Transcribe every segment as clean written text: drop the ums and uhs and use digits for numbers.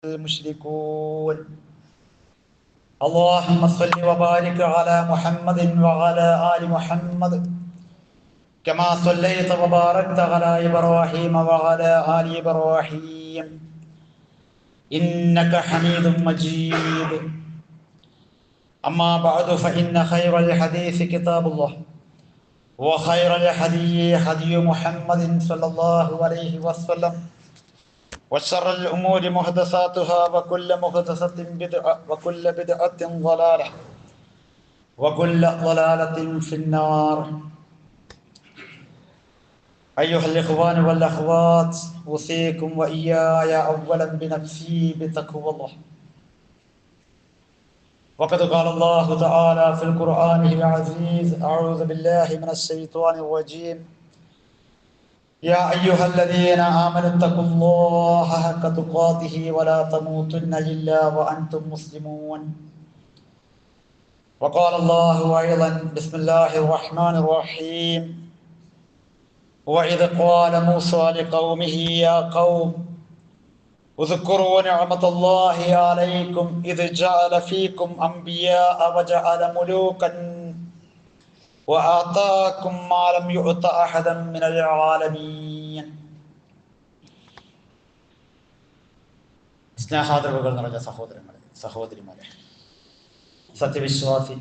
المشركون اللهم صل وبارك على محمد وعلى آل محمد كما صليت وباركت على إبراهيم وعلى آل إبراهيم إنك حميد مجيد. أما بعد فإن خير الحديث كتاب الله وخير الهدي هدي محمد صلى الله عليه وسلم وشر الأمور محدثاتها وكل محدثة بدعة وكل بدعة ضلالة وكل ضلالة في النار. أيها الإخوان والأخوات، أوصيكم وإياي أولا بنفسي بتقوى الله. وقد قال الله تعالى في القرآن العزيز: أعوذ بالله من الشيطان الرجيم: يا أيها الذين آمنوا اتقوا الله حق تقاته ولا تموتن إلا وأنتم مسلمون. وقال الله أيضا: بسم الله الرحمن الرحيم: وإذ قال موسى لقومه يا قوم اذكروا نعمة الله عليكم إذ جعل فيكم أنبياء وجعل ملوكا وآتاكم ما لم يؤت أحدا من العالمين. സ്നേഹാദരവുകൾ നിറഞ്ഞ സഹോദരങ്ങളെ, സഹോദരിമാരെ,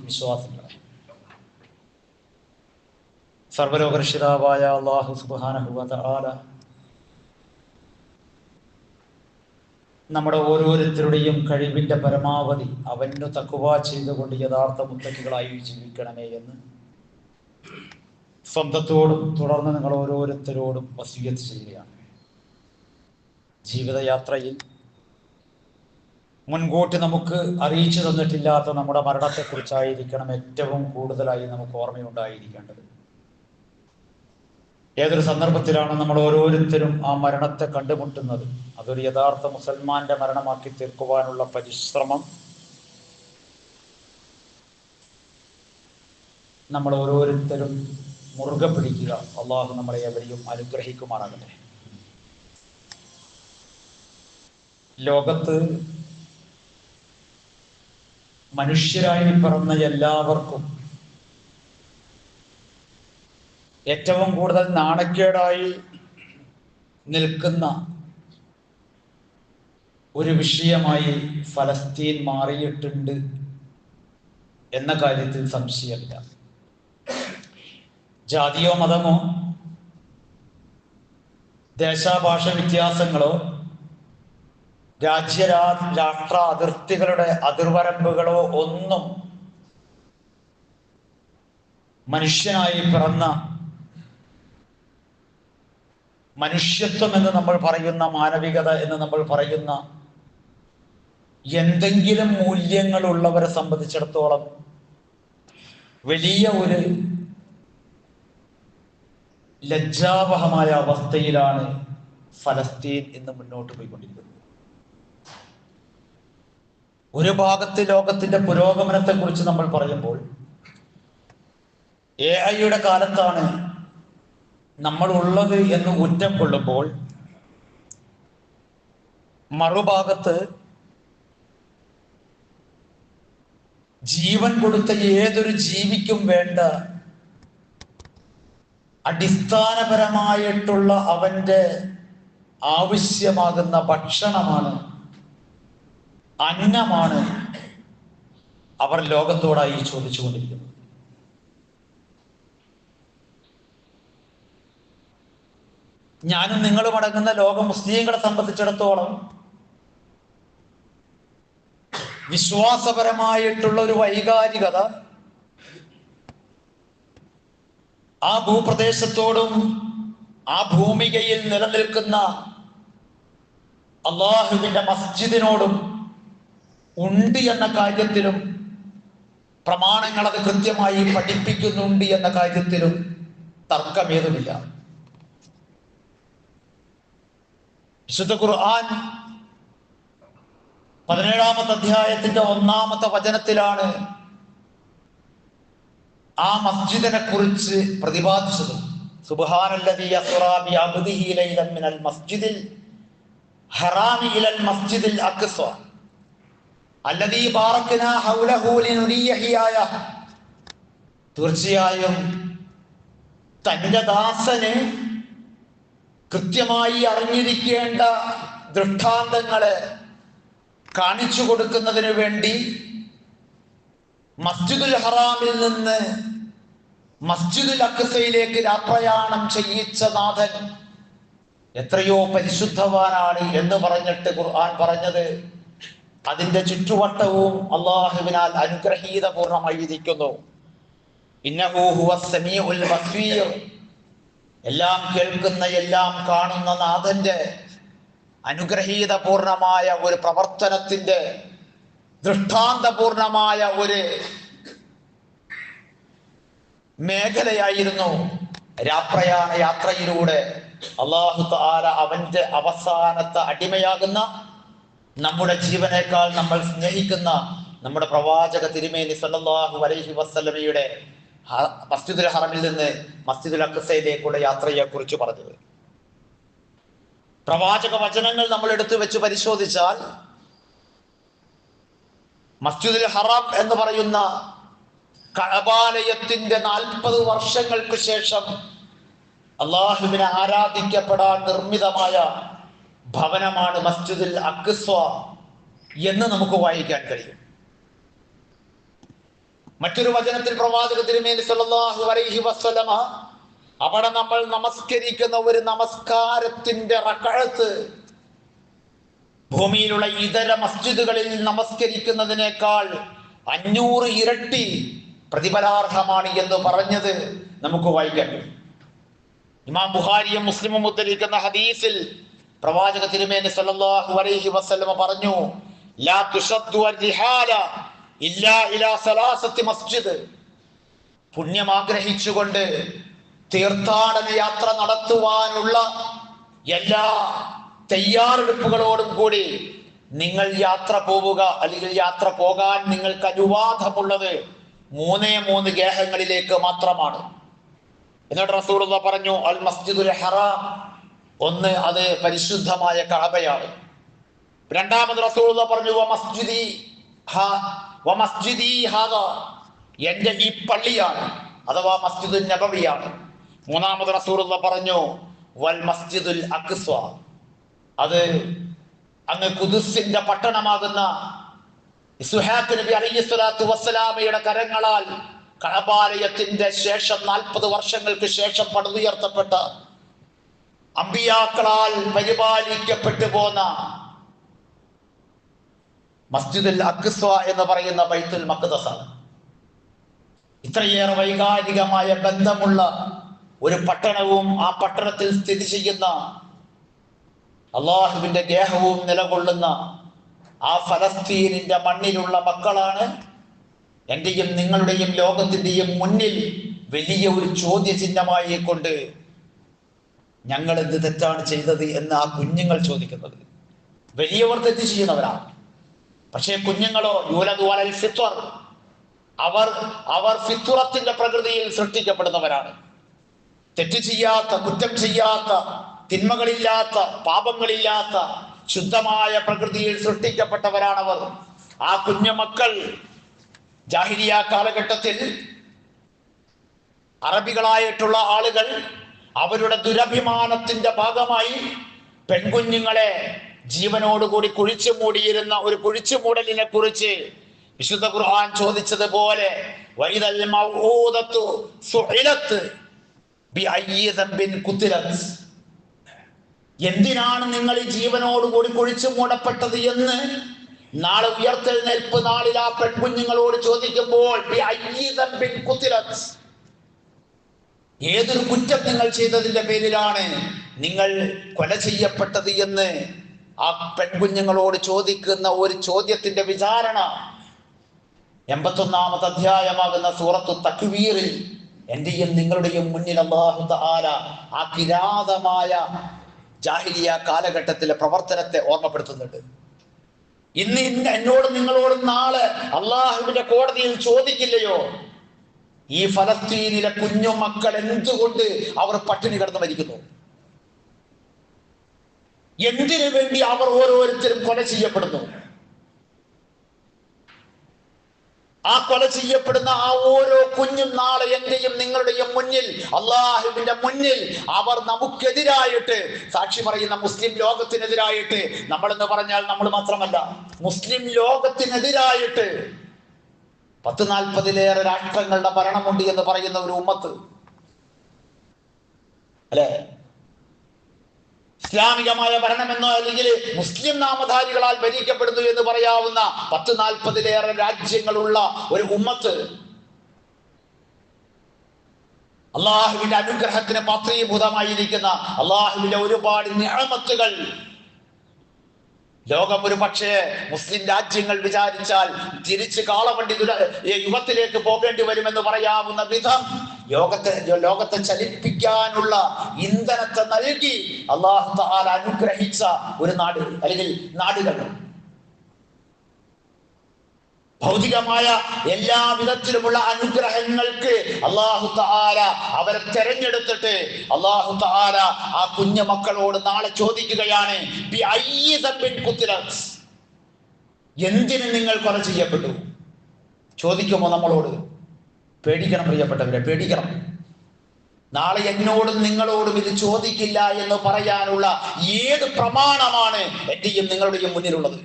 വിശ്വാസികളെ, സർവ്വലോകരക്ഷിതാവായ അല്ലാഹു സുബ്ഹാനഹു വ തആല നമ്മുടെ ഓരോരുത്തരുടെയും കഴിവിന്റെ പരമാവധി അവന് തഖ്വ ചെയ്തുകൊണ്ട് യഥാർത്ഥ മുത്തഖികളായി ജീവിക്കണമേ എന്ന് സ്വന്തത്തോടും തുടർന്ന് നിങ്ങൾ ഓരോരുത്തരോടും വസിയ്യത്ത് ചെയ്യുകയാണ്. ജീവിതയാത്രയിൽ മുൻകൂട്ടി നമുക്ക് അറിയിച്ചു തന്നിട്ടില്ലാത്ത നമ്മുടെ മരണത്തെക്കുറിച്ചായിരിക്കണം ഏറ്റവും കൂടുതലായി നമുക്ക് ഓർമ്മയുണ്ടായിരിക്കേണ്ടത്. ഏതൊരു സന്ദർഭത്തിലാണ് നമ്മൾ ഓരോരുത്തരും ആ മരണത്തെ കണ്ടുമുട്ടുന്നത്, അതൊരു യഥാർത്ഥ മുസൽമാന്റെ മരണമാക്കി തീർക്കുവാനുള്ള പരിശ്രമം നമ്മൾ ഓരോരുത്തരും മുറുകെ പിടിക്കുക. അള്ളാഹു നമ്മളെ എവരെയും അനുഗ്രഹിക്കുമാറാകട്ടെ. ലോകത്ത് മനുഷ്യരായി പിറന്ന എല്ലാവർക്കും ഏറ്റവും കൂടുതൽ നാണക്കേടായി നിൽക്കുന്ന ഒരു വിഷയമായി ഫലസ്തീൻ മാറിയിട്ടുണ്ട് എന്ന കാര്യത്തിൽ സംശയമില്ല. ജാതിയോ മതമോ ദേശാഭാഷ വ്യത്യാസങ്ങളോ രാഷ്ട്ര അതിർത്തികളുടെ അതിർവരമ്പുകളോ ഒന്നും മനുഷ്യനായി പിറന്ന മനുഷ്യത്വം എന്ന് നമ്മൾ പറയുന്ന, മാനവികത എന്ന് നമ്മൾ പറയുന്ന എന്തെങ്കിലും മൂല്യങ്ങളുള്ളവരെ സംബന്ധിച്ചിടത്തോളം വലിയ ഒരു ലജ്ജാവഹമായ അവസ്ഥയിലാണ് ഫലസ്തീൻ ഇന്ന് മുന്നോട്ട് പോയിക്കൊണ്ടിരിക്കുന്നത്. ഒരു ഭാഗത്ത് ലോകത്തിന്റെ പുരോഗമനത്തെ കുറിച്ച് നമ്മൾ പറയുമ്പോൾ AI കാലത്താണ് നമ്മൾ ഉള്ളത് എന്ന് കുറ്റം കൊള്ളുമ്പോൾ, മറുഭാഗത്ത് ജീവൻ കൊടുത്ത ഏതൊരു ജീവിക്കും വേണ്ട അടിസ്ഥാനപരമായിട്ടുള്ള അവന്റെ ആവശ്യമാകുന്ന ഭക്ഷണമാണ്, അന്നമാണ് അവർ ലോകത്തോടായി ചോദിച്ചുകൊണ്ടിരിക്കുന്നത്. ഞാനും നിങ്ങളും അടങ്ങുന്ന ലോക മുസ്ലിങ്ങളെ സംബന്ധിച്ചിടത്തോളം വിശ്വാസപരമായിട്ടുള്ള ഒരു വൈകാരികത ആ ഭൂപ്രദേശത്തോടും ആ ഭൂമികയിൽ നിലനിൽക്കുന്ന അള്ളാഹുവിന്റെ മസ്ജിദിനോടും ഉണ്ട് എന്ന കാര്യത്തിലും, പ്രമാണങ്ങൾ അത് കൃത്യമായി പഠിപ്പിക്കുന്നുണ്ട് എന്ന കാര്യത്തിലും തർക്കമേതുമില്ല. വിശുദ്ധ ഖുർആൻ 17-ാമത്തെ അധ്യായത്തിന്റെ 1-ാമത്തെ വചനത്തിലാണ് ആ മസ്ജിദിനെ കുറിച്ച് പ്രതിപാദിച്ചത്. സുബ്ഹാനല്ലദീ അസ്റാ ബിഅബ്ദിഹി ലൈലൻ മിനൽ മസ്ജിദിൽ ഹറാമി ഇലൽ മസ്ജിദിൽ അഖ്സ അല്ലദീ ബാറക്നാ ഹൗലഹു ലിനുരിയഹി ആയ. തീർച്ചയായും തന്റെ ദാസന് കൃത്യമായി അറിഞ്ഞിരിക്കേണ്ട ദൃഷ്ടാന്തങ്ങളെ കാണിച്ചു കൊടുക്കുന്നതിന് വേണ്ടി മസ്ജിദുൽ ഹറാമിൽ നിന്ന് മസ്ജിദുൽ അഖ്സയിലേക്ക് രാപ്രയാണം ചെയ്യിച്ച നാഥൻ എത്രയോ പരിശുദ്ധവാനാണ് എന്ന് പറഞ്ഞിട്ട് ഖുർആൻ പറഞ്ഞത് അതിന്റെ ചുറ്റുവട്ടവും അല്ലാഹുവിനാൽ അനുഗ്രഹീതപൂർണമായിരിക്കുന്നു. ഇന്നഹു ഹുവസ് സമീഉൽ ബസീർ. എല്ലാം കേൾക്കുന്ന എല്ലാം കാണുന്ന നാഥന്റെ അനുഗ്രഹീതപൂർണമായ ഒരു പ്രവർത്തനത്തിന്റെ ദൃഷ്ടാന്തപൂർണമായ ഒരു മേഖലയായിരുന്നു രാപ്രയാണ യാത്രയിലൂടെ അല്ലാഹു തആല അവന്റെ അവസാനത്തെ അടിമയാകുന്ന നമ്മുടെ ജീവനേക്കാൾ നമ്മൾ സ്നേഹിക്കുന്ന നമ്മുടെ പ്രവാചക തിരുമേനി സല്ലല്ലാഹു അലൈഹി വസല്ലമയുടെ മസ്ജിദുൽ ഹറമിൽ നിന്ന് മസ്ജിദുൽ അഖ്സയിലേക്കുള്ള യാത്രയെ കുറിച്ച് പറഞ്ഞത്. പ്രവാചക വചനങ്ങൾ നമ്മൾ എടുത്തു വെച്ച് പരിശോധിച്ചാൽ മസ്ജിദുൽ ഹറം എന്ന് പറയുന്ന കഅബാലയത്തിന്റെ 40 വർഷങ്ങൾക്ക് ശേഷം അള്ളാഹുവിനെ ആരാധിക്കപ്പെടാൻ നിർമ്മിതമായ ഭവനമാണ് മസ്ജിദുൽ അഖ്സ എന്ന് നമുക്ക് വായിക്കാൻ കഴിയും. മറ്റൊരു വചനത്തിൽ പ്രവാചക തിരുമേനി സല്ലല്ലാഹു അലൈഹി വസല്ലമ അവിടെ നമ്മൾ നമസ്കരിക്കുന്ന ഒരു നമസ്കാരത്തിന്റെ റക്അത്ത് ഭൂമിയിലുള്ള ഇതര മസ്ജിദുകളിൽ നമസ്കരിക്കുന്നതിനേക്കാൾ 500 ഇരട്ടി പ്രതിഫലാർഹമാണ് എന്ന് പറഞ്ഞത് നമുക്ക് വായിക്കാൻ കഴിയും. ഇമാം ബുഖാരിയും മുസ്ലിമും ഉദ്ധരിക്കുന്ന ഹദീസിൽ പ്രവാചക തിരുമേനി സല്ലല്ലാഹു അലൈഹി വസല്ലമ പറഞ്ഞു, ലാ തുശദ്ദു അർരിഹാല ഇല്ലാ ഇലാ സലാസത്തി മസ്ജിദ്. പുണ്യം ആഗ്രഹിച്ചുകൊണ്ട് തീർത്ഥാടന യാത്ര നടത്തുവാനുള്ള എല്ലാ തയ്യാറെടുപ്പുകളോടും കൂടി നിങ്ങൾ യാത്ര പോവുക, അല്ലെങ്കിൽ യാത്ര പോകാൻ നിങ്ങൾക്ക് അനുവാദമുള്ളത് 3 ഗേഹങ്ങളിലേക്ക് മാത്രമാണ്. എന്നിട്ട് റസൂലുള്ളാഹി പറഞ്ഞു, അൽ മസ്ജിദുൽ ഹറാം, ഒന്ന് അത് പരിശുദ്ധമായ കഅബയാണ്. രണ്ടാമത് റസൂലുള്ളാഹി പറഞ്ഞു വമസ്ജിദി ഹാദാ, എന്റെ ഈ പള്ളിയാണ്, അഥവാ മസ്ജിദുൻ നബവിയാണ്. മൂന്നാമത് റസൂലുള്ളാഹി പറഞ്ഞു വൽ മസ്ജിദുൽ അഖ്സ, അത് അങ്ങ് ഖുദ്സിന്റെ പട്ടണമാകുന്ന ഇസ്ഹാഖ് നബി അലൈഹിസ്സലാത്തു വസ്സലാമയുടെ കരങ്ങളാൽ കഅബാലയത്തിന്റെ ശേഷം 40 വർഷങ്ങൾക്ക് ശേഷം പടുതുയർത്തപ്പെട്ട അമ്പിയാക്കളാൽ പരിപാലിക്കപ്പെട്ടു പോന്ന മസ്ജിദുൽ അഖ്സ എന്ന് പറയുന്ന ബൈത്തുൽ മഖ്ദസാണ്. ഇത്രയേറെ വൈകാരികമായ ബന്ധമുള്ള ഒരു പട്ടണവും ആ പട്ടണത്തിൽ സ്ഥിതി ചെയ്യുന്ന അള്ളാഹുവിന്റെ ഗേഹവും നിലകൊള്ളുന്ന ആ ഫലസ്തീനിന്റെ മണ്ണിലുള്ള മക്കളാണ് എന്റെയും നിങ്ങളുടെയും ലോകത്തിന്റെയും മുന്നിൽ വലിയ ഒരു ചോദ്യചിഹ്നമായി കൊണ്ട് ഞങ്ങൾ എന്ത് തെറ്റാണ് ചെയ്തത് എന്ന് ആ കുഞ്ഞുങ്ങൾ ചോദിക്കുന്നത്. വലിയവർ തെറ്റ് ചെയ്യുന്നവരാണ്, പക്ഷേ കുഞ്ഞുങ്ങളോ യൂലദു അലൽ ഫിത്വർ, അവർ ഫിത്വറത്തിന്റെ പ്രകൃതിയിൽ സൃഷ്ടിക്കപ്പെടുന്നവരാണ്. തെറ്റ് ചെയ്യാത്ത, കുറ്റം ചെയ്യാത്ത, തിന്മകളില്ലാത്ത, പാപങ്ങളില്ലാത്ത ശുദ്ധമായ പ്രകൃതിയിൽ സൃഷ്ടിക്കപ്പെട്ടവരാണവർ. ആ കുഞ്ഞുമക്കൾ ജാഹിലിയ കാലഘട്ടത്തിൽ അറബികളായിട്ടുള്ള ആളുകൾ അവരുടെ ദുരഭിമാനത്തിന്റെ ഭാഗമായി പെൺകുഞ്ഞുങ്ങളെ ജീവനോടുകൂടി കുഴിച്ചു മൂടിയിരുന്ന ഒരു കുഴിച്ചുമൂടലിനെ കുറിച്ച് വിശുദ്ധ ഖുർആൻ ചോദിച്ചതുപോലെ വൈദൽ മൗഊദത്തു സുഇലത്ത് ബിഅയ്യി ദംബിൻ ഖുതിലത്, എന്തിനാണ് നിങ്ങൾ ഈ ജീവനോടുകൂടി കുഴിച്ചു മൂടപ്പെട്ടത് എന്ന് നാളെ ഉയർത്തെഴുന്നേൽപ്പ് നാളിൽ ആ പെൺകുഞ്ഞുങ്ങളോട് ചോദിക്കുമ്പോൾ ബിഅയ്യി ദംബിൻ ഖുതിലത്, ഏതൊരു കുറ്റം നിങ്ങൾ ചെയ്തതിന്റെ പേരിലാണ് നിങ്ങൾ കൊല ചെയ്യപ്പെട്ടത് എന്ന് ആ പെൺകുഞ്ഞുങ്ങളോട് ചോദിക്കുന്ന ഒരു ചോദ്യത്തിന്റെ വിചാരണ 81-ാമത്തെ അധ്യായമാകുന്ന സൂറത്തു തക്വീറിൽ എന്റെയും നിങ്ങളുടെയും മുന്നിൽ അല്ലാഹു തആല ആ കിരാതമായ ജാഹിലിയ കാലഘട്ടത്തിലെ പ്രവർത്തനത്തെ ഓർമ്മപ്പെടുത്തുന്നുണ്ട്. ഇന്ന് എന്നോടും നിങ്ങളോടും നാളെ അള്ളാഹുവിന്റെ കോടതിയിൽ ചോദിക്കില്ലയോ, ഈ ഫലസ്തീനിലെ കുഞ്ഞു മക്കൾ എന്തുകൊണ്ട് അവർ പട്ടിണി കിടന്ന് മരിക്കുന്നു? എന്തിനു വേണ്ടി അവർ ഓരോരുത്തരും കൊല ചെയ്യപ്പെടുന്നു? ആ കൊല ചെയ്യപ്പെടുന്ന ആ ഓരോ കുഞ്ഞും നാളെ എന്റെയും നിങ്ങളുടെയും മുന്നിൽ, അള്ളാഹുവിന്റെ മുന്നിൽ അവർ നമുക്കെതിരായിട്ട് സാക്ഷി പറയുന്ന മുസ്ലിം ലോകത്തിനെതിരായിട്ട്, നമ്മളെന്ന് പറഞ്ഞാൽ നമ്മൾ മാത്രമല്ല, മുസ്ലിം ലോകത്തിനെതിരായിട്ട് 10-40 രാഷ്ട്രങ്ങളുടെ ഭരണമുണ്ട് എന്ന് പറയുന്ന ഒരു ഉമ്മത്ത് അല്ലെ, ഇസ്ലാമികമായ ഭരണമെന്നോ അല്ലെങ്കിൽ മുസ്ലിം നാമധാരികളാൽ ഭരിക്കപ്പെടുന്നു എന്ന് പറയാവുന്ന 10-40 രാജ്യങ്ങളുള്ള ഒരു ഉമ്മത്ത്, അള്ളാഹുവിന്റെ അനുഗ്രഹത്തിന് പാത്രീഭൂതമായിരിക്കുന്ന അള്ളാഹുവിന്റെ ഒരുപാട് നിഅമത്തുകൾ ലോകം ഒരു പക്ഷേ മുസ്ലിം രാജ്യങ്ങൾ വിചാരിച്ചാൽ തിരിച്ച് കാളവണ്ടി യുഗത്തിലേക്ക് പോകേണ്ടി വരുമെന്ന് പറയാവുന്ന വിധം ലോകത്തെ ചലിപ്പിക്കാനുള്ള ഇന്ധനത്തെ നൽകി അല്ലാഹു തആല അനുഗ്രഹിച്ച ഒരു നാട് അല്ലെങ്കിൽ നാടുകൾ. ഭൗതികമായ എല്ലാ വിധത്തിലുമുള്ള അനുഗ്രഹങ്ങൾക്ക് അല്ലാഹു തആല അവരെ തെരഞ്ഞെടുത്തിട്ട് അല്ലാഹു തആല ആ കുഞ്ഞു മക്കളോട് നാളെ ചോദിക്കുകയാണ്, എന്തിന് നിങ്ങൾ കൊല ചെയ്യപ്പെട്ടു? ചോദിക്കുമോ നമ്മളോട്? പേടിക്കണം പ്രിയപ്പെട്ടവരെ, പേടിക്കണം. നാളെ എന്നോടും നിങ്ങളോടും ഇത് ചോദിക്കില്ല എന്ന് പറയാനുള്ള ഏത് പ്രമാണമാണ് എന്റെയും നിങ്ങളുടെയും മുന്നിലുള്ളത്?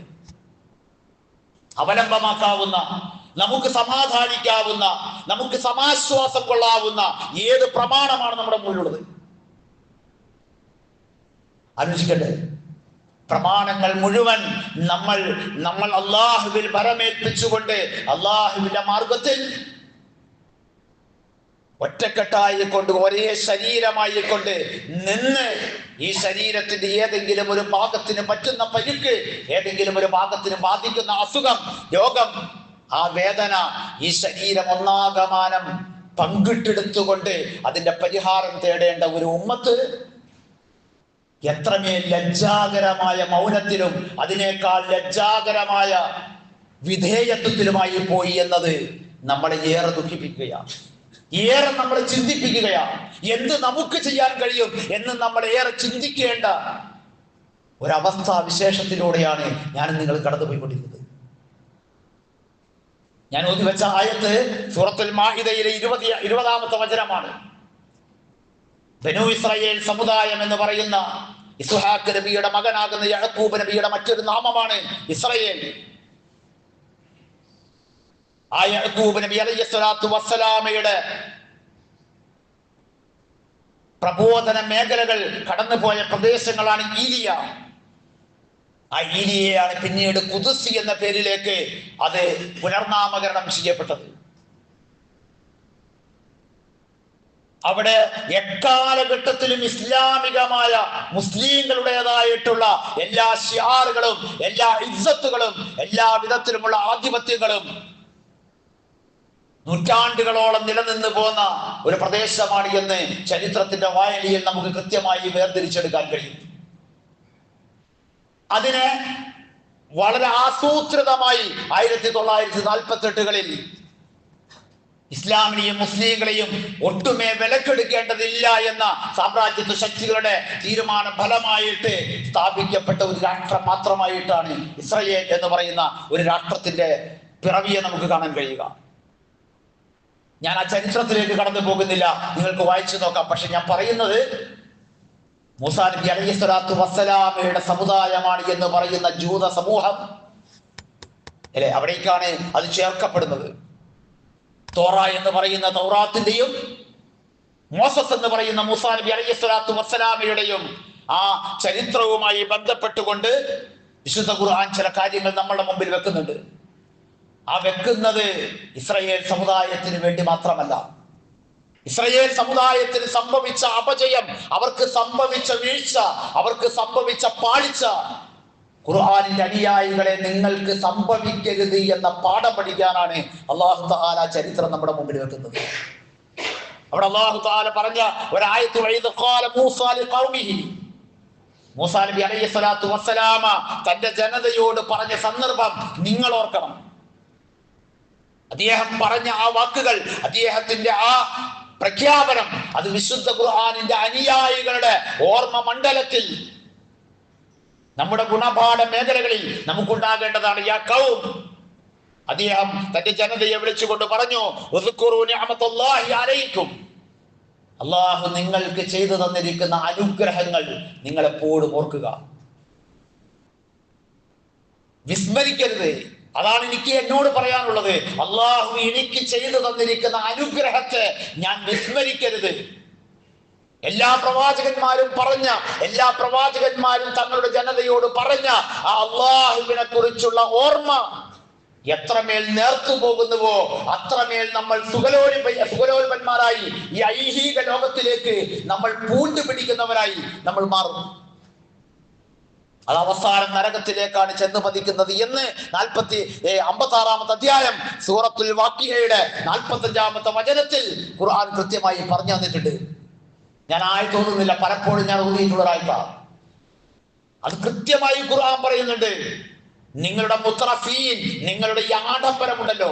അവലംബമാക്കാവുന്ന, നമുക്ക് സമാധാനിക്കാവുന്ന, നമുക്ക് സമാശ്വാസം കൊള്ളാവുന്ന ഏത് പ്രമാണമാണ് നമ്മുടെ മുന്നിലുള്ളത്? ആലോചിക്കട്ടെ. പ്രമാണങ്ങൾ മുഴുവൻ നമ്മൾ അള്ളാഹുവിൽ ഭരമേൽപ്പിച്ചുകൊണ്ട് അള്ളാഹുവിന്റെ മാർഗത്തിൽ ഒറ്റക്കെട്ടായിക്കൊണ്ട് ഒരേ ശരീരമായിക്കൊണ്ട് നിന്ന് ഈ ശരീരത്തിന്റെ ഏതെങ്കിലും ഒരു ഭാഗത്തിന് പറ്റുന്ന പരിക്ക്, ഏതെങ്കിലും ഒരു ഭാഗത്തിന് ബാധിക്കുന്ന അസുഖം, രോഗം, ആ വേദന ഈ ശരീരം ഒന്നാകമാനം പങ്കിട്ടെടുത്തുകൊണ്ട് അതിന്റെ പരിഹാരം തേടേണ്ട ഒരു ഉമ്മത്ത് എത്രമേൽ ലജ്ജാകരമായ മൗനത്തിലും അതിനേക്കാൾ ലജ്ജാകരമായ വിധേയത്വത്തിലുമായി പോയി എന്നത് നമ്മളെ ഏറെ ദുഃഖിപ്പിക്കുകയാണ്, ഏറെ നമ്മളെ ചിന്തിപ്പിക്കുകയാണ്. എന്ത് നമുക്ക് ചെയ്യാൻ കഴിയും എന്ന് നമ്മൾ ഏറെ ചിന്തിക്കേണ്ട ഒരവസ്ഥാ വിശേഷത്തിലൂടെയാണ് ഞാൻ നിങ്ങൾ കടന്നുപോയിക്കൊണ്ടിരിക്കുന്നത്. ഞാൻ ഓതി വെച്ച ആയത്ത് സൂറത്തുൽ മാഇദയിലെ 20-ാമത്തെ വചനമാണ്. ബനൂ ഇസ്രായേൽ സമുദായം എന്ന് പറയുന്ന ഇസ്ഹാഖ് നബിയുടെ മകനാകുന്ന യഅഖൂബ് നബിയുടെ മറ്റൊരു നാമമാണ് ഇസ്രായേൽ. ആ യഅഖൂബ് നബി അലൈഹിസ്സലാത്തു വസ്സലാമയുടെ പ്രബോധന മേഖലകൾ കടന്നുപോയ പ്രദേശങ്ങളാണ് ഈലിയ. ആ ഈലിയയാണ് പിന്നീട് ഖുദ്സ് എന്ന പേരിലേക്ക് അത് പുനർനാമകരണം ചെയ്യപ്പെട്ടത്. അവിടെ എക്കാലഘട്ടത്തിലും ഇസ്ലാമികമായ മുസ്ലിങ്ങളുടേതായിട്ടുള്ള എല്ലാ ശിആറുകളും എല്ലാ ഇസ്സത്തുകളും എല്ലാ വിധത്തിലുമുള്ള ആധിപത്യങ്ങളും നൂറ്റാണ്ടുകളോളം നിലനിന്ന് പോന്ന ഒരു പ്രദേശമാണ് എന്ന് ചരിത്രത്തിന്റെ വായനയിൽ നമുക്ക് കൃത്യമായി വേർതിരിച്ചെടുക്കാൻ കഴിയും. അതിനെ വളരെ ആസൂത്രിതമായി 1948-കളിൽ ഇസ്ലാമിനെയും മുസ്ലിങ്ങളെയും ഒട്ടുമേ വിലക്കെടുക്കേണ്ടതില്ല എന്ന സാമ്രാജ്യത്വ ശക്തികളുടെ തീരുമാന ഫലമായിട്ട് സ്ഥാപിക്കപ്പെട്ട ഒരു രാഷ്ട്രം മാത്രമായിട്ടാണ് ഇസ്രായേൽ എന്ന് പറയുന്ന ഒരു രാഷ്ട്രത്തിന്റെ പിറവിയെ നമുക്ക് കാണാൻ കഴിയുക. ഞാൻ ആ ചരിത്രത്തിലേക്ക് കടന്നു പോകുന്നില്ല, നിങ്ങൾക്ക് വായിച്ചു നോക്കാം. പക്ഷെ ഞാൻ പറയുന്നത് മൂസാ നബി അലൈഹിസ്സലാത്തു വസ്സലാമയുടെ സമുദായമാണ് എന്ന് പറയുന്ന ജൂത സമൂഹം അല്ലെ, അവിടേക്കാണ് അത് ചേർക്കപ്പെടുന്നത്. തോറ എന്ന് പറയുന്ന തൗറാത്തിന്റെയും മോസസ് എന്ന് പറയുന്ന മൂസാ നബി അലൈഹിസ്സലാത്തു വസ്സലാമയുടെയും ആ ചരിത്രവുമായി ബന്ധപ്പെട്ടുകൊണ്ട് വിശുദ്ധ ഖുർആൻ ചില കാര്യങ്ങൾ നമ്മുടെ മുമ്പിൽ വെക്കുന്നുണ്ട്. ആ വെക്കുന്നത് ഇസ്രായേൽ സമുദായത്തിന് വേണ്ടി മാത്രമല്ല. ഇസ്രായേൽ സമുദായത്തിന് സംഭവിച്ച അപജയം, അവർക്ക് സംഭവിച്ച വീഴ്ച, അവർക്ക് സംഭവിച്ച പാളിച്ച ഖുർആനിന്റെ അനുയായികളെ നിങ്ങൾക്ക് സംഭവിക്കരുത് എന്ന പാഠം പഠിക്കാനാണ് അല്ലാഹു തആല ചരിത്രം നമ്മുടെ മുമ്പിൽ വെക്കുന്നത്. അവിടെ അല്ലാഹു തആല പറഞ്ഞ ഒരായത്ത്, വഇദ് ഖാല മൂസാ ലിഖൗമിഹി, മൂസാ നബി അലൈഹിസ്സലാത്തു വസ്സലാമ തന്റെ ജനതയോട് പറഞ്ഞ സന്ദർഭം നിങ്ങൾ ഓർക്കണം. അദ്ദേഹം പറഞ്ഞ ആ വാക്കുകൾ, അദ്ദേഹത്തിന്റെ ആ പ്രഖ്യാപനം, അത് വിശുദ്ധ ഖുർആനിന്റെ അനുയായികളുടെ ഓർമ്മ മണ്ഡലത്തിൽ നമ്മുടെ ഗുണപാഠ മേഖലകളിൽ നമുക്കുണ്ടാകേണ്ടതാണ്. യാ ഖൗം, അദ്ദേഹം തന്റെ ജനതയെ വിളിച്ചുകൊണ്ട് പറഞ്ഞു, ഉസ്കുറൂ നിഅമത്തല്ലാഹി അലൈക്കും, അള്ളാഹു നിങ്ങൾക്ക് ചെയ്തു തന്നിരിക്കുന്ന അനുഗ്രഹങ്ങൾ നിങ്ങൾ എപ്പോഴും ഓർക്കുക, വിസ്മരിക്കരുത്. അതാണ് എനിക്ക് എന്നോട് പറയാനുള്ളത്. അള്ളാഹു എനിക്ക് ചെയ്തു തന്നിരിക്കുന്ന അനുഗ്രഹത്തെ ഞാൻ വിസ്മരിക്കരുത്. എല്ലാ പ്രവാചകന്മാരും തങ്ങളുടെ ജനതയോട് പറഞ്ഞ ആ അള്ളാഹുവിനെ കുറിച്ചുള്ള ഓർമ്മ എത്രമേൽ നേർത്തു പോകുന്നുവോ അത്രമേൽ നമ്മൾ സുഖലോൽപന്മാരായി ഈ ഐഹിക ലോകത്തിലേക്ക് നമ്മൾ പൂണ്ടുപിടിക്കുന്നവരായി നമ്മൾ മാറും. അത് അവസാനം നരകത്തിലേക്കാണ് ചെന്ന് പതിക്കുന്നത് എന്ന് 56-ാമത്തെ അധ്യായം സൂറത്തുൽ വാഖിഅയുടെ 45-ാമത്തെ വചനത്തിൽ ഖുർആൻ കൃത്യമായി പറഞ്ഞു തന്നിട്ടുണ്ട്. ഞാൻ ആയത്ത് ഓതുന്നില്ല, പലപ്പോഴും ഞാൻ ഓതിയിട്ടുള്ള ഒരായത്ത. അത് കൃത്യമായി ഖുർആൻ പറയുന്നുണ്ട്. നിങ്ങളുടെ മുത്രഫീൻ, നിങ്ങളുടെ ഈ ആഡംബരമുണ്ടല്ലോ,